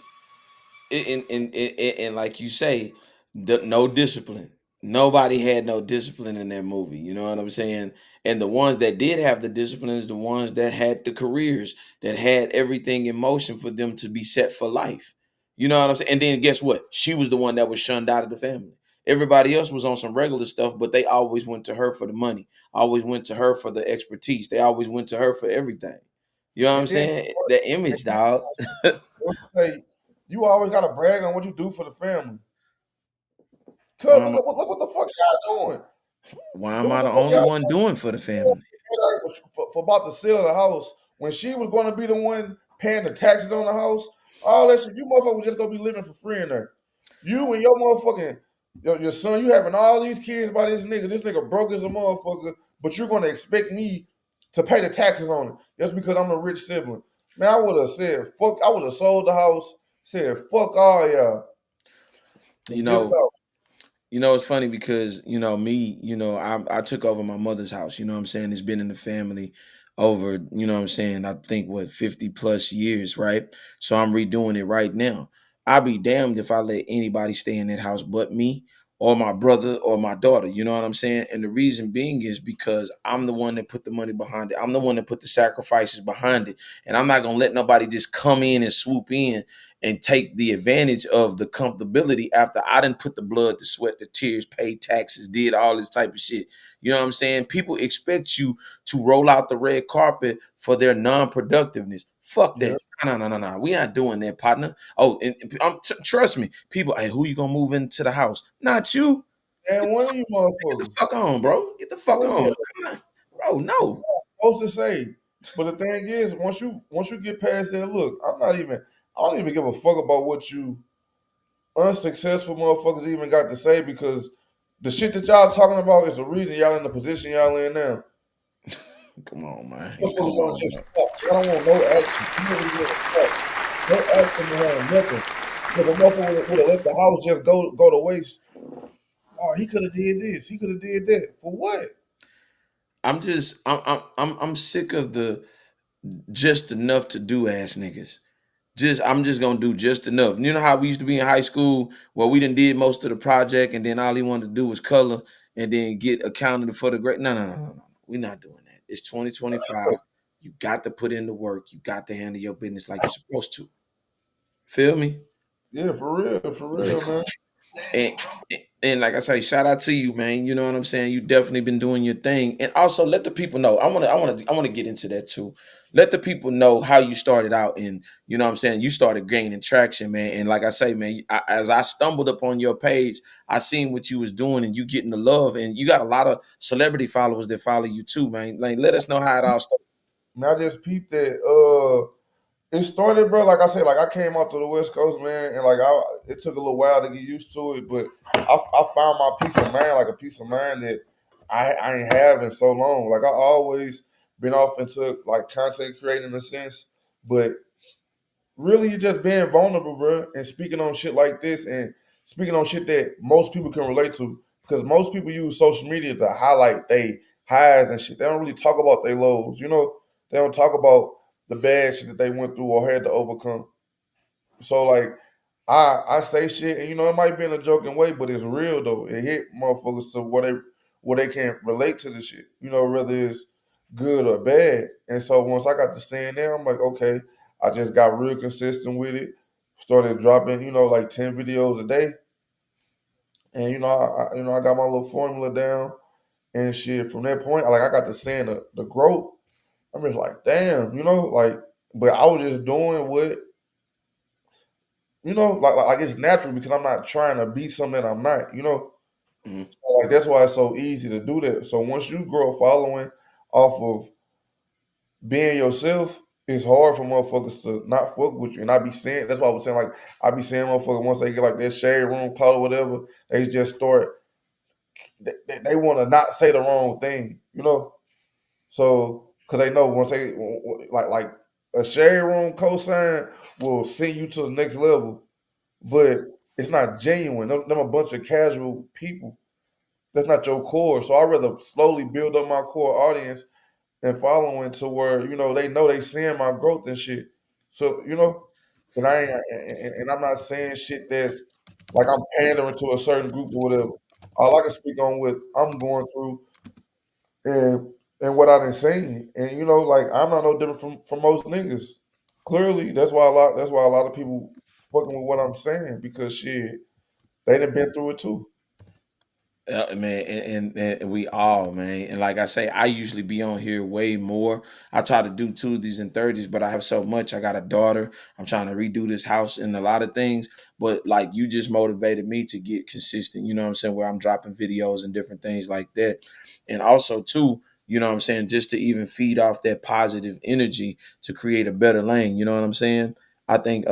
Speaker 3: And like you say, no discipline. Nobody had no discipline in that movie. You know what I'm saying? And the ones that did have the discipline is the ones that had the careers, that had everything in motion for them to be set for life. You know what I'm saying? And then guess what? She was the one that was shunned out of the family. Everybody else was on some regular stuff, but they always went to her for the money. Always went to her for the expertise. They always went to her for everything. You know what I'm
Speaker 5: And then
Speaker 3: saying? The image, dog.
Speaker 5: say, you always gotta brag on what you do for the family. Cause
Speaker 3: Why am I,
Speaker 5: look what the fuck y'all doing.
Speaker 3: why
Speaker 5: Look
Speaker 3: am
Speaker 5: what
Speaker 3: I
Speaker 5: the
Speaker 3: the
Speaker 5: fuck
Speaker 3: only
Speaker 5: y'all
Speaker 3: one doing for the
Speaker 5: doing
Speaker 3: family?
Speaker 5: for about to sell the house when she was gonna be the one paying the taxes on the house. All that shit, you motherfuckers just gonna be living for free in there. You and your motherfucking your son, you having all these kids by this nigga. This nigga broke as a motherfucker, but you're gonna expect me to pay the taxes on it just because I'm a rich sibling. Man, I would have said fuck. I would have sold the house. Said fuck all y'all
Speaker 3: You
Speaker 5: and dipped
Speaker 3: know,
Speaker 5: out.
Speaker 3: it's funny because, me, I took over my mother's house. You know what I'm saying? It's been in the family over, what I'm saying, I think what, 50 plus years, right? So I'm redoing it right now. I'll be damned if I let anybody stay in that house but me or my brother or my daughter. You know what I'm saying? And the reason being is because I'm the one that put the money behind it. I'm the one that put the sacrifices behind it. And I'm not gonna let nobody just come in and swoop in and take the advantage of the comfortability after I didn't put the blood, the sweat, the tears, paid taxes, did all this type of shit. You know what I'm saying? People expect you to roll out the red carpet for their non-productiveness. Fuck
Speaker 5: Yeah,
Speaker 3: that. No. We not doing that, partner. Oh, and trust me, people, hey, who you gonna move into the house? Not you.
Speaker 5: and one of you
Speaker 3: Get the
Speaker 5: motherfuckers.
Speaker 3: fuck on, bro. Get the fuck
Speaker 5: Oh yeah,
Speaker 3: on. Bro, no.
Speaker 5: supposed to say. But the thing is, once you get past that, look, I don't even give a fuck about what you unsuccessful motherfuckers even got to say because the shit that y'all talking about is the reason y'all in the position y'all in now.
Speaker 3: Come on, man. Come
Speaker 5: Motherfuckers want
Speaker 3: on,
Speaker 5: to just
Speaker 3: man.
Speaker 5: talk. Y'all don't want no action. You niggas want to talk. No action behind nothing. If a motherfucker would have let the house just go to waste, oh, he could have did this. He could have did that. For what?
Speaker 3: I'm sick of the just enough to do ass niggas. I'm just gonna do just enough. You know how we used to be in high school where we done did most of the project and then all he wanted to do was color and then get accounted for the grade. No. We're not doing that. It's 2025. You got to put in the work. You got to handle your business like you're supposed to. Feel me?
Speaker 5: Yeah, for real, man.
Speaker 3: And and like I say, shout out to you, man. You know what I'm saying? You definitely been doing your thing. And also let the people know. I wanna get into that too. Let the people know how you started out and you know what I'm saying, you started gaining traction, man. And like I say, man, as I stumbled upon your page, I seen what you was doing and you getting the love and you got a lot of celebrity followers that follow you too, man. Like let us know how it all started.
Speaker 5: Man, I just peeped that. It started, bro. Like I said, like I came out to the West Coast, man, and it took a little while to get used to it, but I found my peace of mind, like a peace of mind that I ain't have in so long. Like I always been off into like content creating in a sense, but really you just being vulnerable, bro, and speaking on shit like this and speaking on shit that most people can relate to because most people use social media to highlight they highs and shit. They don't really talk about their lows, you know. They don't talk about the bad shit that they went through or had to overcome. So like I say shit and you know it might be in a joking way, but it's real though. It hit motherfuckers to where they can relate to the shit. You know, whether it's good or bad. And so once I got to saying that, I'm like, okay, I just got real consistent with it. Started dropping, like 10 videos a day. And I got my little formula down and shit. From that point, like I got to seeing the growth. I'm just like, damn, like, but I was just doing what like it's natural because I'm not trying to be something that I'm not.
Speaker 3: Mhm.
Speaker 5: So, like that's why it's so easy to do that. So once you grow a following off of being yourself, it's hard for motherfuckers to not fuck with you. And I be saying that's why I was saying like I be saying motherfuckers once they get like that shade room clout or whatever, they just start they want to not say the wrong thing. So because they know once they like a shade room cosign will send you to the next level. But it's not genuine. Them a bunch of casual people. That's not your core. So I'd rather slowly build up my core audience and following to where they know they seeing my growth and shit. So and I ain't and I'm not saying shit that's like I'm pandering to a certain group or whatever. All I can speak on what I'm going through and what I done seen. And like I'm not no different from most niggas. Clearly, that's why a lot of people fucking with what I'm saying because shit, they done been through it too.
Speaker 3: Man, and we all, man. And like I say, I usually be on here way more. I try to do Tuesdays and Thursdays, but I have so much. I got a daughter. I'm trying to redo this house and a lot of things. But like you just motivated me to get consistent, you know what I'm saying, where I'm dropping videos and different things like that. And also too, you know what I'm saying, just to even feed off that positive energy to create a better lane. You know what I'm saying? I think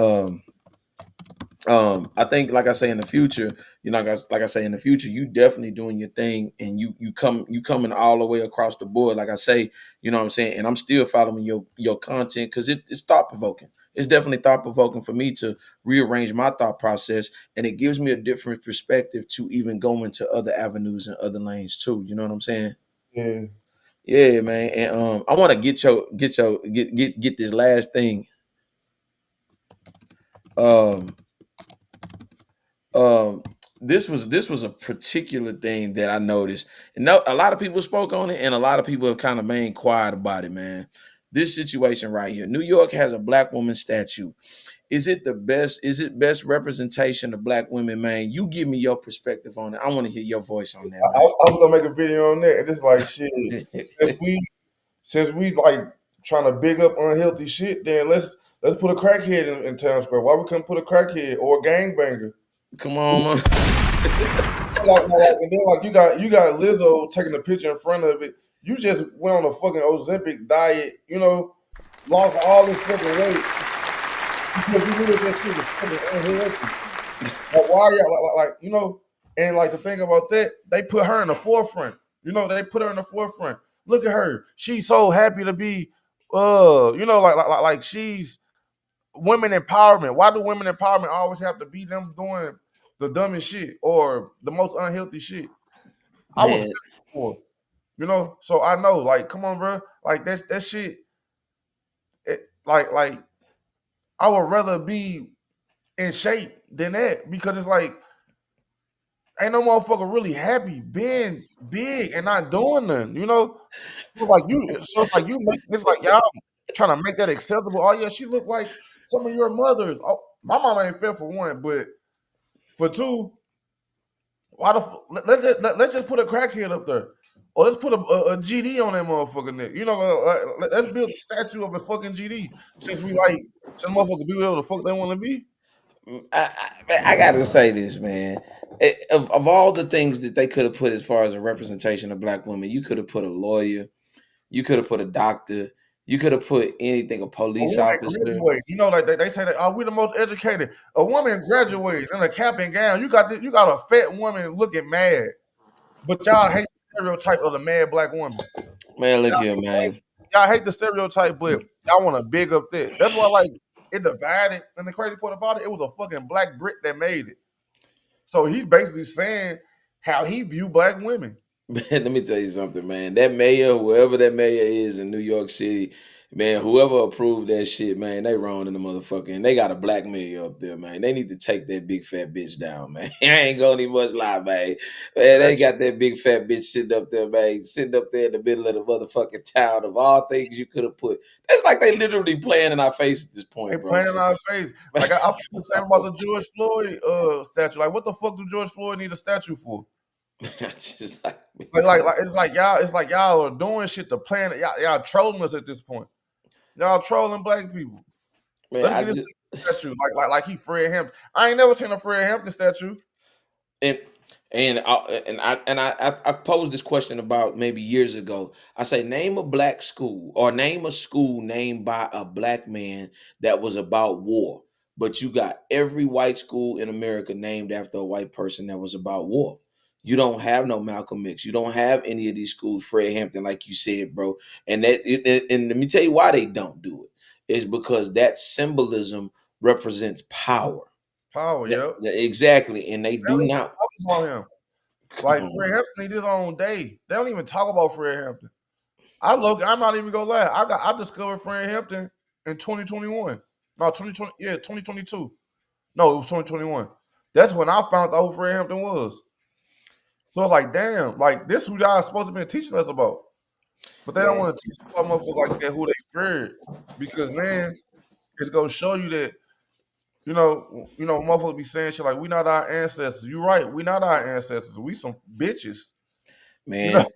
Speaker 3: I think, like I say, in the future, you know, like I say, in the future, you definitely doing your thing, and you coming all the way across the board. Like I say, you know what I'm saying, and I'm still following your content because it's thought provoking. It's definitely thought provoking for me to rearrange my thought process, and it gives me a different perspective to even go into other avenues and other lanes too. You know what I'm saying?
Speaker 5: Yeah.
Speaker 3: Yeah, man. And I want to get this last thing. Um, um this was a particular thing that I noticed, and no, a lot of people spoke on it, and a lot of people have kind of remained quiet about it, man. This situation right here, New York has a black woman statue. Is it best representation of black women, man? You give me your perspective on it. I want to hear your voice on that,
Speaker 5: I was gonna make a video on that, and it's like shit. Since
Speaker 3: man.
Speaker 5: we since we like trying to big up unhealthy shit, then let's put a crackhead in town square. Why we couldn't put a crackhead or a gangbanger?
Speaker 3: Come on, man.
Speaker 5: And then like you got Lizzo taking a picture in front of it. You just went on a fucking Ozempic diet, lost all this fucking weight because you knew that shit was fucking unhealthy. Like why y'all and like the thing about that, they put her in the forefront. They put her in the forefront. Look at her. She's so happy to be like she's women empowerment. Why do women empowerment always have to be them doing the dumbest shit or the most unhealthy shit? I was
Speaker 3: Man,
Speaker 5: for, so I know, like, come on, bro, like that shit. Like I would rather be in shape than that because it's like ain't no motherfucker really happy being big and not doing nothing. It's like y'all trying to make that acceptable. Oh yeah, she look like some of your mothers. Oh, my mama ain't fair for one, but for two, let's just put a crackhead up there, or let's put a GD on that motherfucker neck. Let's build a statue of a fucking GD since we like some motherfucker be whatever the fuck they want to be.
Speaker 3: I gotta say this, man. Of all the things that they could have put as far as a representation of black women, you could have put a lawyer, you could have put a doctor, you could have put anything, a
Speaker 5: A
Speaker 3: police
Speaker 5: woman
Speaker 3: officer.
Speaker 5: graduate, like they say that we the most educated. A woman graduates in a cap and gown. You got a fat woman looking mad, but y'all hate the stereotype of the mad black woman.
Speaker 3: Man, look
Speaker 5: Y'all,
Speaker 3: here, man.
Speaker 5: y'all hate the stereotype, but y'all want to big up that. That's why like it divided. And the crazy part about it, it was a fucking black Brit that made it. So he's basically saying how he view black women.
Speaker 3: Man, let me tell you something, man. That mayor, whoever that mayor is in New York City, man, whoever approved that shit, man, they wrong in the motherfucker. And they got a black mayor up there, man. They need to take that big fat bitch down, man. I ain't gonna even much lie, man. Man, they
Speaker 5: That's
Speaker 3: got that big fat bitch sitting up there, man, sitting up there in the middle of the motherfucking town of all things you could have put. That's like they literally playing in our face at this
Speaker 5: they
Speaker 3: point, bro.
Speaker 5: playing in our face. Like I feel the same about the George Floyd statue. Like what the fuck do George Floyd need a statue for?
Speaker 3: Just like,
Speaker 5: Like it's like y'all are doing shit to plan it. Y'all trolling us at this point. Y'all trolling black people.
Speaker 3: man,
Speaker 5: Let's
Speaker 3: I
Speaker 5: get this
Speaker 3: just
Speaker 5: statue. Like he Fred Hampton. I ain't never seen a Fred Hampton statue.
Speaker 3: and I posed this question about maybe years ago. I say, name a black school or name a school named by a black man that was about war. But you got every white school in America named after a white person that was about war. You don't have no Malcolm X. You don't have any of these schools, Fred Hampton, like you said, bro. And let me tell you why they don't do it. It's because that symbolism represents power.
Speaker 5: Power, yep.
Speaker 3: Exactly, and they
Speaker 5: They don't
Speaker 3: do
Speaker 5: even
Speaker 3: not.
Speaker 5: talk about him.
Speaker 3: Come
Speaker 5: Like
Speaker 3: on.
Speaker 5: Fred Hampton need his own day. They don't even talk about Fred Hampton. I'm not even gonna lie. I discovered Fred Hampton in 2021. No, 2020, yeah, 2022. No, it was 2021. That's when I found out who Fred Hampton was. So it's like, damn, like this who y'all supposed to be teaching us about. But they don't
Speaker 3: Man,
Speaker 5: want to teach about motherfuckers like that who they feared. Because man, it's gonna show you that, motherfuckers be saying shit like we not our ancestors. You right, we not our ancestors. We some bitches. You know,
Speaker 3: Man,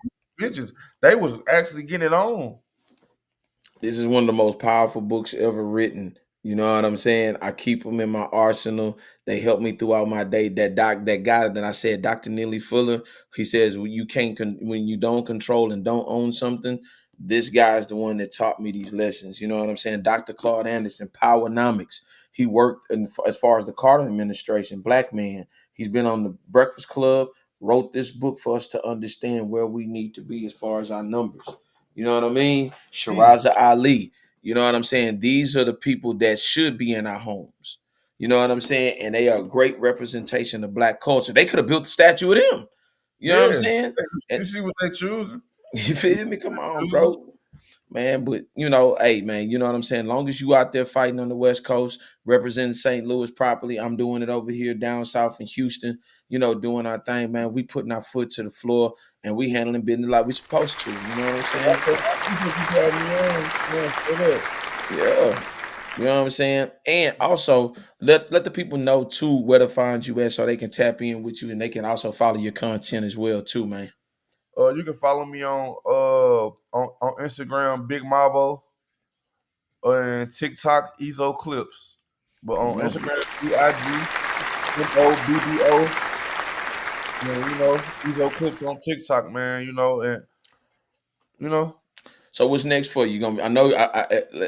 Speaker 5: bitches. They was actually getting it on.
Speaker 3: this is one of the most powerful books ever written. You know what I'm saying? I keep them in my arsenal. They help me throughout my day. That guy that I said, Dr. Neely Fuller, he says when you can't when you don't control and don't own something, this guy is the one that taught me these lessons. You know what I'm saying? Dr. Claude Anderson, Powernomics. He worked as far as the Carter administration, black man. He's been on the Breakfast Club, wrote this book for us to understand where we need to be as far as our numbers. You know what I mean? Shiraza Ali. You know what I'm saying? These are the people that should be in our homes. You know what I'm saying? And they are a great representation of black culture. They could have built a statue of them. You know what I'm
Speaker 5: Yeah.
Speaker 3: saying?
Speaker 5: You
Speaker 3: And,
Speaker 5: see what they choosing?
Speaker 3: you feel me? Come on, bro. Man, but hey, man, you know what I'm saying? Long as you out there fighting on the West Coast, representing St. Louis properly, I'm doing it over here down south in Houston, doing our thing, man. We putting our foot to the floor and we handling business like we supposed to. You know what I'm saying? Yeah. You know what I'm saying? And also let the people know too where to find you at so they can tap in with you and they can also follow your content as well too, man.
Speaker 5: You can follow me on Instagram, Big Mabo, and TikTok, Ezo Clips. But on Instagram, BIGMOBBO. Ezo Clips on TikTok, man. You know.
Speaker 3: So what's next for you? I know,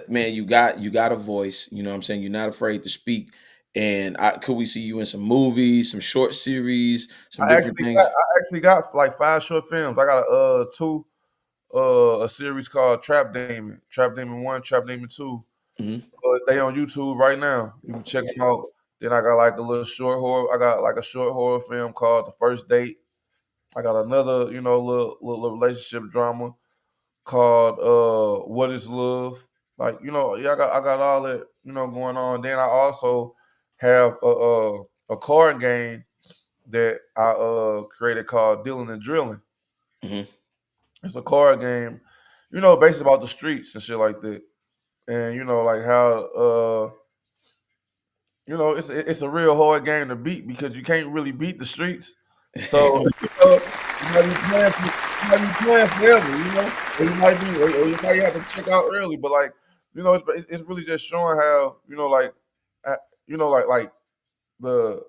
Speaker 3: man, you got a voice. You know what I'm saying? You're not afraid to speak. And could we see you in some movies, some short series, some different things?
Speaker 5: I actually got like 5 short films. I got a series called Trap Demon 1, Trap Demon 2.
Speaker 3: Hmm.
Speaker 5: They on YouTube right now. You can check them out. Then I got like a little short horror. I got like a short horror film called The First Date. I got another, little relationship drama called What Is Love. Like, yeah, I got all that, going on. Then I also have a card game that I created called Dealing and Drilling.
Speaker 3: Hmm.
Speaker 5: It's a card game, based about the streets and shit like that. And like how it's a real hard game to beat because you can't really beat the streets. So you might be playing, forever, or you might have to check out early. But like, it's really just showing how uh, like the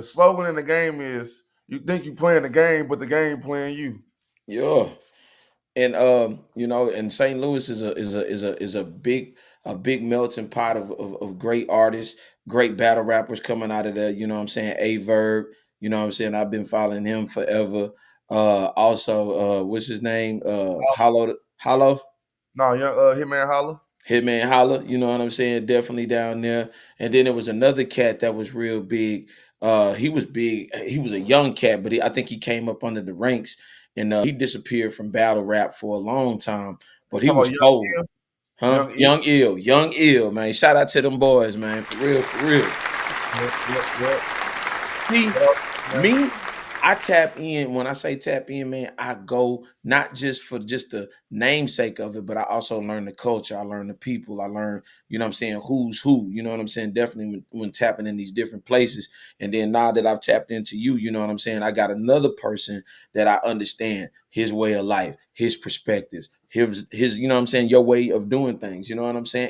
Speaker 5: slogan in the game is you think you playing the game, but the game playing you.
Speaker 3: Yeah. And and St. Louis is a big melting pot of great artists, great battle rappers coming out of there. You know what I'm saying? A Verb, you know what I'm saying? I've been following him forever. Also, what's his name? Hollow.
Speaker 5: No, young Hitman Holla.
Speaker 3: Hitman Holla, you know what I'm saying? Definitely down there. And then there was another cat that was real big. He was big. He was a young cat, but I think he came up under the ranks and he disappeared from battle rap for a long time.
Speaker 5: You
Speaker 3: But he
Speaker 5: talking
Speaker 3: was
Speaker 5: about
Speaker 3: cold, huh?
Speaker 5: Young E?
Speaker 3: Young Ill, man. Shout out to them boys, man. For real, for real.
Speaker 5: Yep.
Speaker 3: See,
Speaker 5: Yeah.
Speaker 3: me, I tap in. When I say tap in, man, I go not just for just the namesake of it, but I also learn the culture. I learn the people. I learn, you know what I'm saying, who's who. You know what I'm saying? Definitely when tapping in these different places. And then now that I've tapped into you, you know what I'm saying? I got another person that I understand his way of life, his perspectives, his you know what I'm saying, your way of doing things. You know what I'm saying?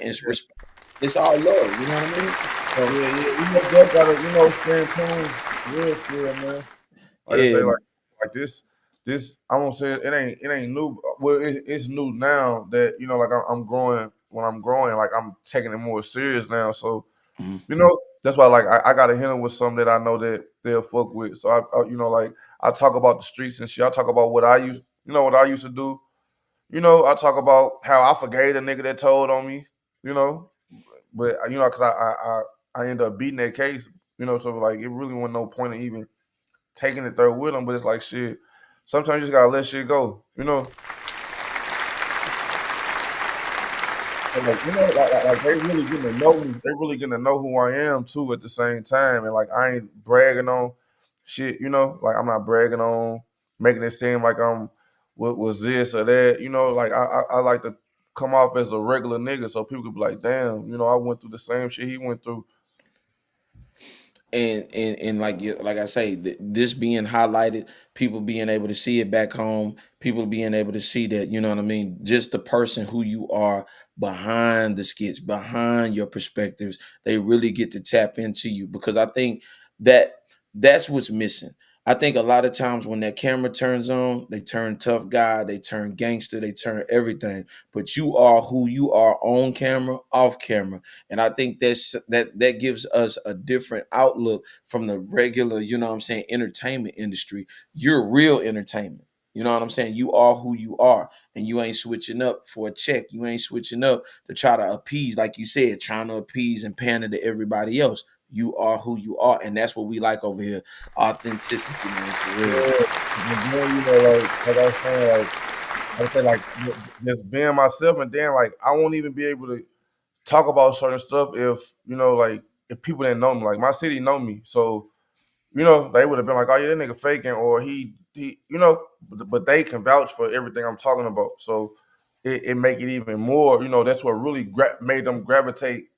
Speaker 3: It's all love. You know what I mean? So,
Speaker 5: Yeah. Just gotta, stay in tune. Real, man. Like I
Speaker 3: yeah,
Speaker 5: say, like this. I won't say it ain't new. Well, it's new now that like I'm growing. When I'm growing, like I'm taking it more serious now. So
Speaker 3: mhm.
Speaker 5: that's why like I gotta hit them with something that I know that they'll fuck with. So like I talk about the streets and shit. I talk about what I used to do. I talk about how I forgave a nigga that told on me. You know, but because I end up beating that case. So like it really wasn't no point of even taking it there with them, but it's like shit. Sometimes you just gotta let shit go. And like they really getting to know me. They really getting to know who I am too at the same time. And like I ain't bragging on shit. Like I'm not bragging on making it seem like I'm what was this or that. Like I like to come off as a regular nigga so people could be like, damn, I went through the same shit he went through.
Speaker 3: and like I say, this being highlighted, people being able to see it back home, people being able to see that, you know what I mean, just the person who you are behind the skits, behind your perspectives, they really get to tap into you, because I think that that's what's missing. I think a lot of times when that camera turns on, they turn tough guy, they turn gangster, they turn everything. But you are who you are on camera, off camera. And I think that gives us a different outlook from the regular, you know what I'm saying, entertainment industry. You're real entertainment. You know what I'm saying? You are who you are, and you ain't switching up for a check. You ain't switching up to try to appease, like you said, trying to appease and pander to everybody else. You are who you are, and that's what we like over here. Authenticity, man, for real.
Speaker 5: Yeah. And then, you know, like I was saying, like I would say, like just being myself, and then like I won't even be able to talk about certain stuff if, you know, like if people didn't know me. Like my city know me, so you know they would have been like, oh yeah, that nigga faking, or he, you know, but they can vouch for everything I'm talking about. So it make it even more, you know, that's what really made them gravitate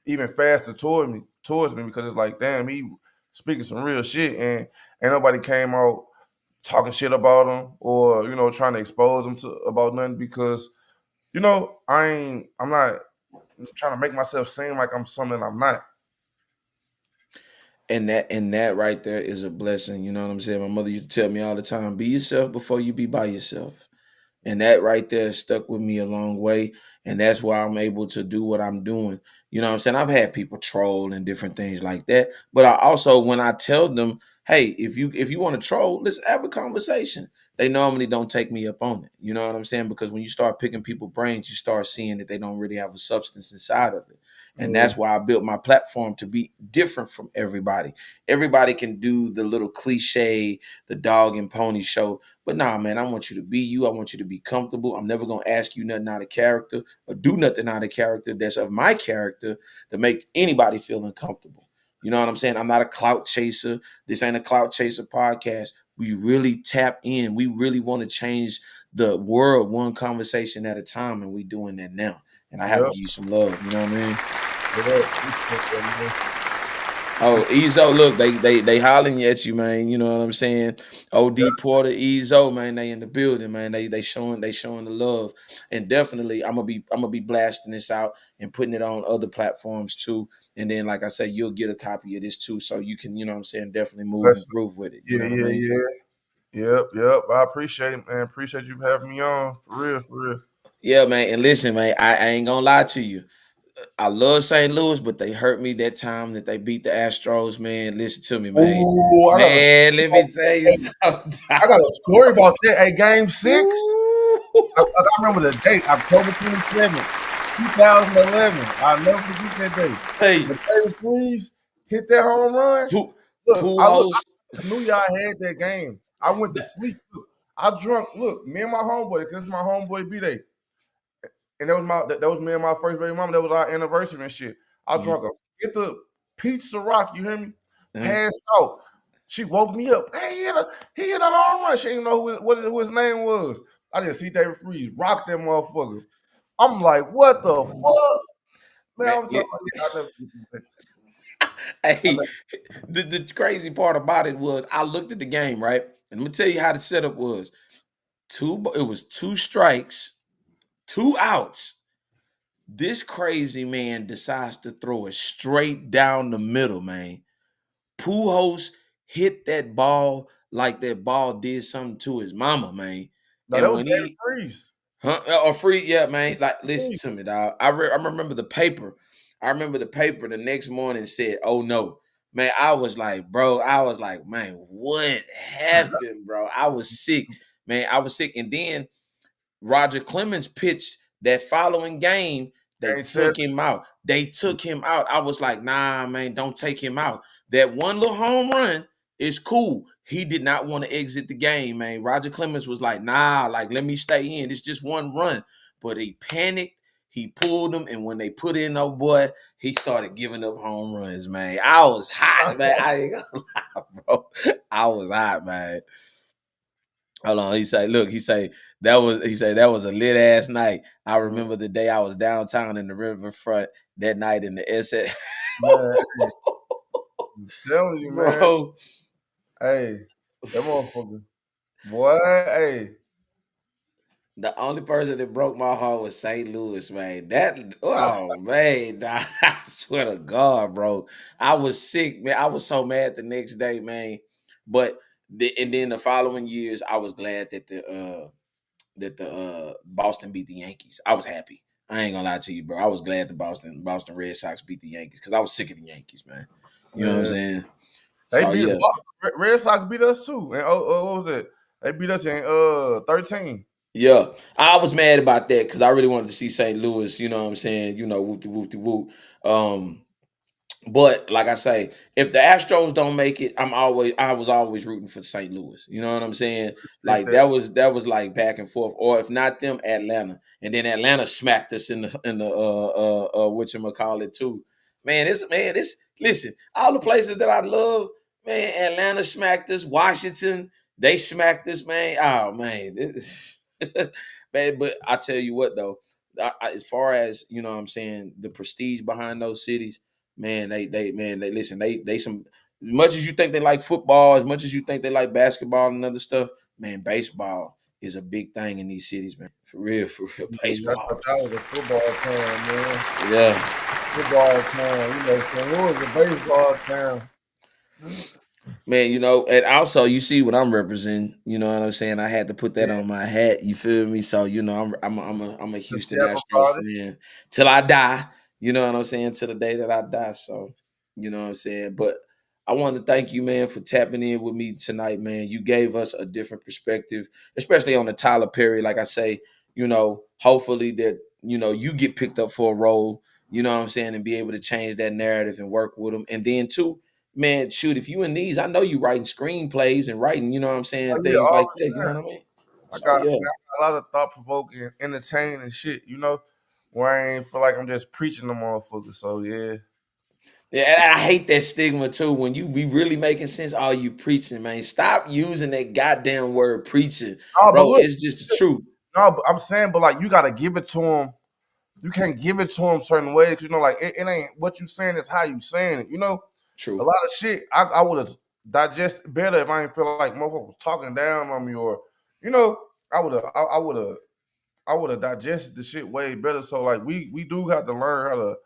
Speaker 5: even faster towards me, because it's like, damn, he speaking some real shit, and ain't nobody came out talking shit about him, or you know, trying to expose him to about nothing, because you know I'm not trying to make myself seem like I'm something I'm not.
Speaker 3: And that right there is a blessing. You know what I'm saying? My mother used to tell me all the time, be yourself before you be by yourself. And that right there stuck with me a long way. And that's why I'm able to do what I'm doing. You know what I'm saying? I've had people troll and different things like that. But I also, when I tell them, hey, if you want to troll, let's have a conversation, they normally don't take me up on it. You know what I'm saying? Because when you start picking people's brains, you start seeing that they don't really have a substance inside of it. And
Speaker 5: Yeah,
Speaker 3: that's why I built my platform to be different from everybody. Everybody can do the little cliche, the dog and pony show. But nah, man, I want you to be you. I want you to be comfortable. I'm never gonna ask you nothing out of character or do nothing out of character that's of my character to make anybody feel uncomfortable. You know what I'm saying? I'm not a clout chaser. This ain't a clout chaser podcast. We really tap in. We really want to change the world one conversation at a time, and we doing that now. And I have to
Speaker 5: yep,
Speaker 3: give you some love. You know what I mean?
Speaker 5: yep. Appreciate that, man.
Speaker 3: Oh, Ezo, look, they hollering at you, man. You know what I'm saying? OD Porter, Ezo, man, they in the building, man. They showing the love. And definitely I'm gonna be blasting this out and putting it on other platforms too. And then, like I said, you'll get a copy of this too. So you can, you know what I'm saying, definitely move and
Speaker 5: Bless.
Speaker 3: groove with it. You
Speaker 5: Yeah,
Speaker 3: know what I
Speaker 5: yeah,
Speaker 3: mean?
Speaker 5: yeah. Yep, yep. I appreciate it, man. Appreciate you having me on. For real, for real.
Speaker 3: Yeah, man. And listen, man, I ain't gonna lie to you. I love St. Louis, but they hurt me that time that they beat the Astros, man. Listen to me, man.
Speaker 5: Ooh, I got a
Speaker 3: Man,
Speaker 5: story
Speaker 3: let
Speaker 5: about
Speaker 3: me tell you
Speaker 5: that.
Speaker 3: something.
Speaker 5: I got a story about that. Hey, game 6.
Speaker 3: Ooh.
Speaker 5: I remember the date, October 27th, 2011. I'll never forget that day.
Speaker 3: Hey,
Speaker 5: When David Freeze hit that home run,
Speaker 3: who
Speaker 5: look,
Speaker 3: who host?
Speaker 5: I knew y'all had that game. I went to sleep. Look, I drunk. Look, me and my homeboy, because it's my homeboy B-Day. And that was me and my first baby mama. That was our anniversary and shit. I
Speaker 3: Mhm.
Speaker 5: drunk a get the pizza rock, you hear me?
Speaker 3: Uh-huh.
Speaker 5: Passed out. She woke me up. Hey, he hit a home run. She didn't know who his name was. I just see David Freeze rock that motherfucker. I'm like, what the fuck? Man,
Speaker 3: Man,
Speaker 5: I'm talking
Speaker 3: yeah.
Speaker 5: about, yeah, I never forget that. I
Speaker 3: Hey,
Speaker 5: never,
Speaker 3: the crazy part about it was I looked at the game, right? And let me tell you how the setup was. It was two strikes, two outs. This crazy man decides to throw it straight down the middle, man. Pujols hit that ball like that ball did something to his mama, man.
Speaker 5: no, that
Speaker 3: And
Speaker 5: was
Speaker 3: when
Speaker 5: David
Speaker 3: he
Speaker 5: Freeze.
Speaker 3: Huh? Or free, yeah, man. Like, listen
Speaker 5: Freeze.
Speaker 3: to me, dog. I remember the paper. I remember the paper the next morning said, "Oh no, man." I was like, bro. I was like, man, what happened, bro? I was sick, man. I was sick, and then Roger Clemens pitched that following game. They
Speaker 5: Game 7.
Speaker 3: took him out. They took him out. I was like, nah, man, don't take him out. That one little home run is cool. He did not want to exit the game, man. Roger Clemens was like, nah, like, let me stay in. It's just one run. But he panicked. He pulled him, and when they put in, oh boy, he started giving up home runs, man. I was hot, man. I ain't gonna lie, bro. I was hot, man. Hold on. He said that was a lit ass night. I remember the day I was downtown in the riverfront that night in the SS.
Speaker 5: Man, I'm telling you, man.
Speaker 3: bro.
Speaker 5: Hey, that motherfucker. Boy, hey.
Speaker 3: The only person that broke my heart was St. Louis, man. That oh man, I swear to God, bro. I was sick, man. I was so mad the next day, man. But and then the following years, I was glad that the Boston beat the Yankees. I was happy. I ain't gonna lie to you, bro. I was glad the Boston Red Sox beat the Yankees because I was sick of the Yankees, man. You know what I'm
Speaker 5: Man.
Speaker 3: saying?
Speaker 5: They
Speaker 3: So
Speaker 5: beat
Speaker 3: yeah,
Speaker 5: Red Sox beat us too. And what was it? They beat us in 13.
Speaker 3: yeah. I was mad about that because I really wanted to see St. Louis. You know what I'm saying? You know, whoop de whoop de whoop. Um, But like I say, if the Astros don't make it, I was always rooting for St. Louis. You know what I'm saying?
Speaker 5: Appreciate
Speaker 3: Like
Speaker 5: that.
Speaker 3: that was like back and forth. Or if not them, Atlanta. And then Atlanta smacked us in the whatchamacallit too. Man, this listen, all the places that I love, man, Atlanta smacked us, Washington, they smacked us, man. Oh man. Man, but I tell you what though, as far as you know what I'm saying, the prestige behind those cities. Man, they listen, they some much as you think they like football, as much as you think they like basketball and other stuff, man, baseball is a big thing in these cities, man. For real,
Speaker 5: I thought
Speaker 3: baseball.
Speaker 5: that was a football town, man.
Speaker 3: Yeah.
Speaker 5: Football town. You know, St. Louis is a baseball town.
Speaker 3: Man, you know, and also you see what I'm representing. You know what I'm saying? I had to put that on
Speaker 5: Yes.
Speaker 3: my hat. You feel me? So you know, I'm a
Speaker 5: The
Speaker 3: Houston
Speaker 5: Seattle
Speaker 3: Astros
Speaker 5: party.
Speaker 3: fan till I die. You know what I'm saying? Till the day that I die. So you know what I'm saying. But I want to thank you, man, for tapping in with me tonight, man. You gave us a different perspective, especially on the Tyler Perry. Like I say, you know, hopefully that you know you get picked up for a role. You know what I'm saying, and be able to change that narrative and work with them. And then too, man, shoot, if you in these, I know you writing screenplays and writing, you know what I'm saying,
Speaker 5: Oh, yeah,
Speaker 3: things
Speaker 5: all
Speaker 3: like that.
Speaker 5: the
Speaker 3: You know
Speaker 5: time.
Speaker 3: what I mean?
Speaker 5: I
Speaker 3: So
Speaker 5: got,
Speaker 3: yeah.
Speaker 5: man, I got a lot of thought provoking, entertaining shit, you know, where I ain't feel like I'm just preaching the motherfucker. So yeah.
Speaker 3: Yeah, and I hate that stigma too. When you be really making sense, all you preaching, man. Stop using that goddamn word preaching,
Speaker 5: No, but
Speaker 3: bro.
Speaker 5: look,
Speaker 3: It's just the truth.
Speaker 5: no, but I'm saying, but like you gotta give it to him. You can't give it to him certain ways, 'cause, you know, like it ain't what you saying, is how you saying it. You know, a
Speaker 3: True.
Speaker 5: lot of shit I would have digested better if I didn't feel like motherfucker was talking down on me, or you know, I would have digested the shit way better. So like we do have to learn how to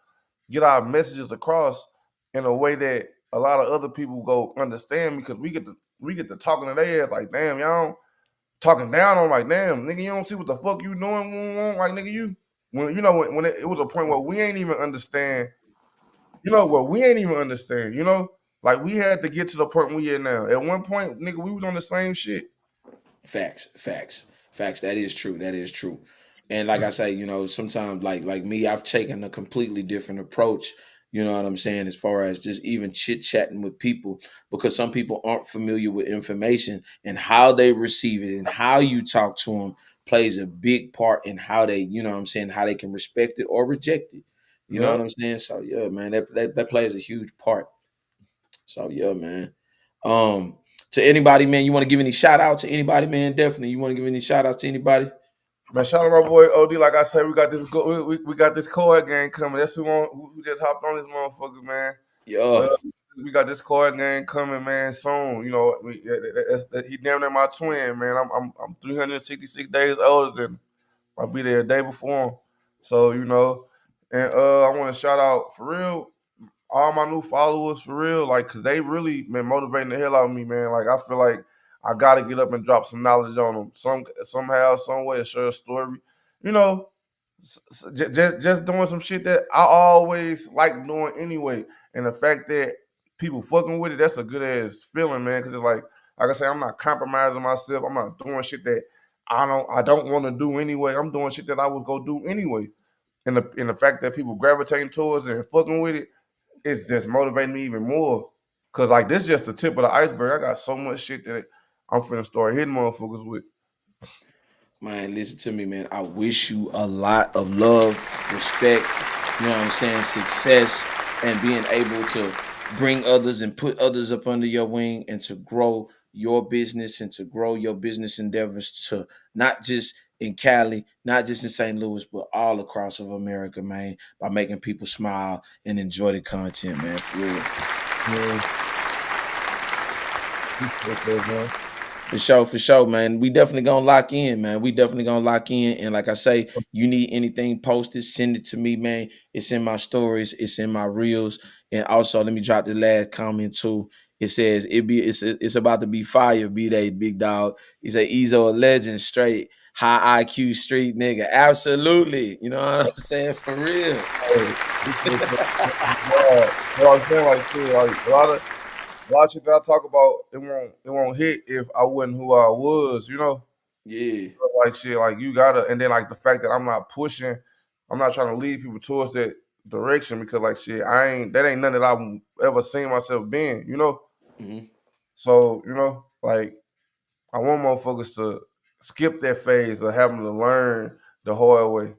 Speaker 5: get our messages across in a way that a lot of other people go understand, because we get to talking to their ass like, damn, y'all talking down on, like, damn, nigga, you don't see what the fuck you doing, like, nigga, you when you know when it was a point where we ain't even understand, you know, like we had to get to the point we at now. At one point, nigga, we was on the same shit.
Speaker 3: Facts. That is true. That is true. And like I say, you know, sometimes like me, I've taken a completely different approach. You know what I'm saying, as far as just even chit chatting with people, because some people aren't familiar with information and how they receive it and how you talk to them plays a big part in how they, you know what I'm saying, how they can respect it or reject it. You know
Speaker 5: Yep.
Speaker 3: what I'm saying? So yeah, man, that plays a huge part. So yeah, man. Um, to anybody, man, you want to give any shout out to anybody, man? Definitely. You want to give any shout outs to anybody?
Speaker 5: Man, shout out my boy OD. Like I said, we got this we got this card game coming. That's who just hopped on this motherfucker, man.
Speaker 3: Yeah.
Speaker 5: Uh, we got this card game coming, man, soon. You know, he damn near my twin, man. I'm 366 days older than him. I'll be there a day before him. So, you know, and I want to shout out for real all my new followers, for real, like, cause they really been motivating the hell out of me, man. Like, I feel like I gotta get up and drop some knowledge on them, somehow, some way, share a story, you know, just doing some shit that I always like doing anyway. And the fact that people fucking with it, that's a good ass feeling, man. Cause it's like I say, I'm not compromising myself. I'm not doing shit that I don't want to do anyway. I'm doing shit that I was gonna do anyway. And the fact that people gravitating towards it and fucking with it, it's just motivating me even more. Cause like this just the tip of the iceberg. I got so much shit that I'm finna start hitting motherfuckers with.
Speaker 3: Man, listen to me, man. I wish you a lot of love, respect, you know what I'm saying, success, and being able to bring others and put others up under your wing and to grow your business and to grow your business endeavors to not just in Cali, not just in St. Louis, but all across of America, man, by making people smile and enjoy the content, man, for real.
Speaker 5: Man.
Speaker 3: For sure, man. We definitely gonna lock in, man. We definitely gonna lock in. And like I say, you need anything posted, send it to me, man. It's in my stories, it's in my reels. And also, let me drop the last comment too. It says it's about to be fire, B-Day, big dog. He said Ezo a legend, straight, high IQ street nigga. Absolutely. You know what I'm saying? For real.
Speaker 5: You know what I'm saying? Like shit, like a lot of shit that I talk about, it won't hit if I wasn't who I was, you know?
Speaker 3: Yeah.
Speaker 5: Like shit, like you gotta, and then like the fact that I'm not pushing, I'm not trying to lead people towards that direction because like shit, that ain't nothing that I've ever seen myself being, you know?
Speaker 3: Mhm.
Speaker 5: So, you know, like I want motherfuckers to skip that phase of having to learn the hard way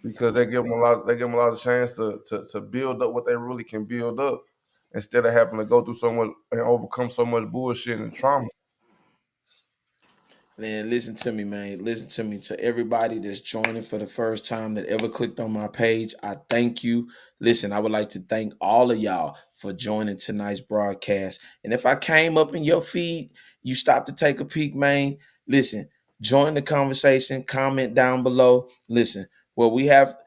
Speaker 5: because they give them a lot of chance to build up what they really can build up instead of having to go through so much and overcome so much bullshit and trauma.
Speaker 3: Man, listen to me, man. Listen to me. To everybody that's joining for the first time that ever clicked on my page, I thank you. Listen, I would like to thank all of y'all for joining tonight's broadcast. And if I came up in your feed, you stopped to take a peek, man. Listen, join the conversation, comment down below. Listen, well, we have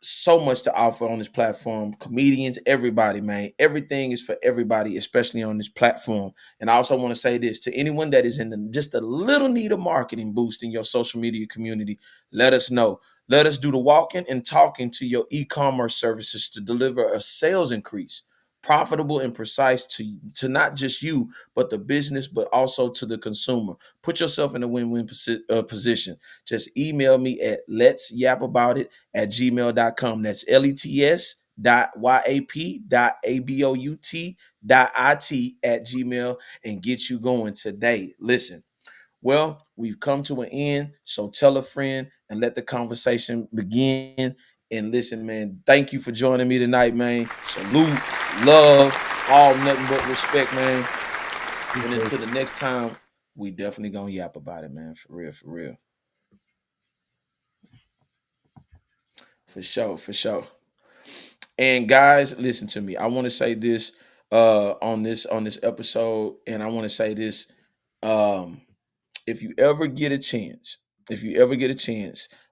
Speaker 3: so much to offer on this platform. Comedians, everybody, man. Everything is for everybody, especially on this platform. And I also want to say this to anyone that is in just a little need of marketing boost in your social media community, let us know. Let us do the walking and talking to your e-commerce services to deliver a sales increase, profitable and precise to not just you, but the business, but also to the consumer. Put yourself in a win-win position. Just email me at let'syapaboutit@gmail.com. That's lets.yap.about.it@gmail and get you going today. Listen, well, we've come to an end, so tell a friend and let the conversation begin. And listen, man, thank you for joining me tonight, man. Salute, love, all nothing but respect, man. And until the next time, we definitely gonna yap about it, man. For real, for real. For sure, for sure. And guys, listen to me. I want to say this on this episode, and I want to say this. If you ever get a chance,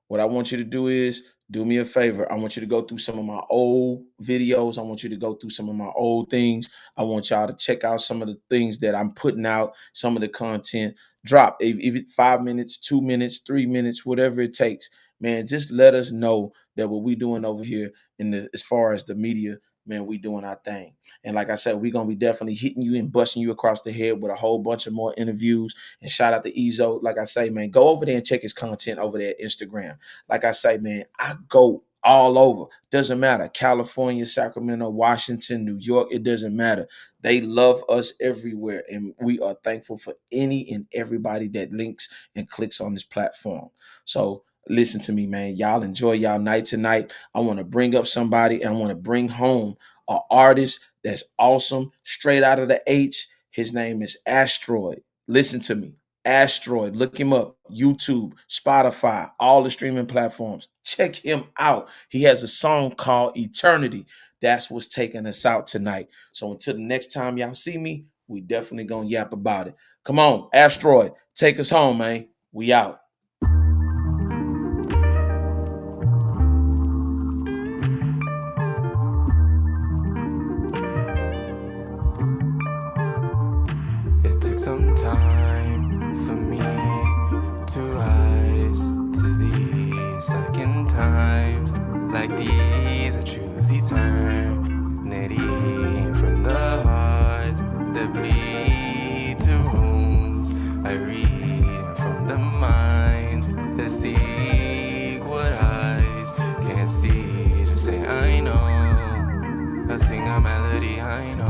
Speaker 3: what I want you to do is do me a favor. I want you to go through some of my old videos. I want you to go through some of my old things. I want y'all to check out some of the things that I'm putting out, some of the content. Drop if it's 5 minutes, 2 minutes, 3 minutes, whatever it takes. Man, just let us know that what we doing over here as far as the media, man, we doing our thing. And like I said, we're gonna be definitely hitting you and busting you across the head with a whole bunch of more interviews. And shout out to Ezo. Like I say, man, go over there and check his content over there at Instagram. Like I say, man, I go all over. Doesn't matter. California, Sacramento, Washington, New York, it doesn't matter. They love us everywhere. And we are thankful for any and everybody that links and clicks on this platform. So listen to me, man. Y'all enjoy y'all night tonight. I want to bring up somebody and I want to bring home an artist that's awesome, straight out of the H. His name is Asteroid. Listen to me. Asteroid. Look him up. YouTube, Spotify, all the streaming platforms. Check him out. He has a song called Eternity. That's what's taking us out tonight. So until the next time y'all see me, we definitely gonna yap about it. Come on, Asteroid. Take us home, man. We out.
Speaker 9: It took some time for me to rise to these second times. Like these, I choose eternity from the heart that bleed to wounds. I read from the minds that seek what eyes can't see. Just say I know. I sing a melody I know.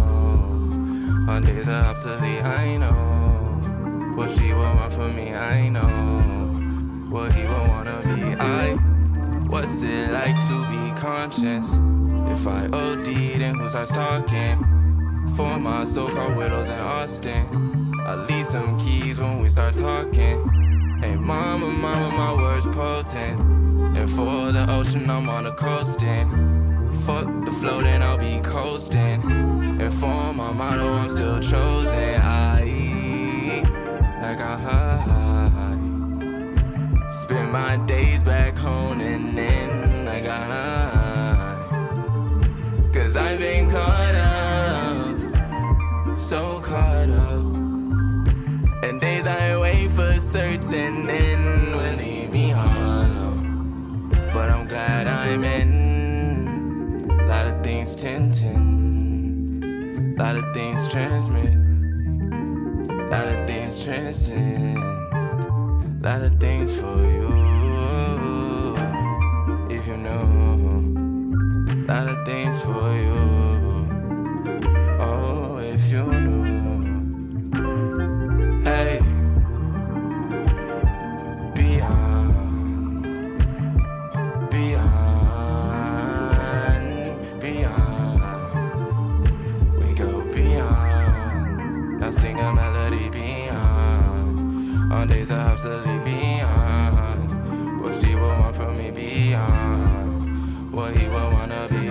Speaker 9: On days are obsolete, I know. What she will want from me, I know. What he will wanna be, what's it like to be conscious? If I OD, then who starts talking? For my so-called widows in Austin, I leave some keys when we start talking. Hey mama, mama, my words potent. And for the ocean, I'm on the coasting. fuck the flow, then I'll be coasting. And for my motto, I'm still chosen. Like I spend my days back home and then like cause I've been caught up, so caught up. And days I wait for certain then will leave me hollow. But I'm glad I'm in. A lot of things tintin', a lot of things transmit, a lot of things transcend, a lot of things for you, if you know, a lot of things for you, oh, if you know. Hey, beyond, we go beyond. Now sing a melody beyond. On days of obsolete beyond. What she will want from me beyond. What he will wanna be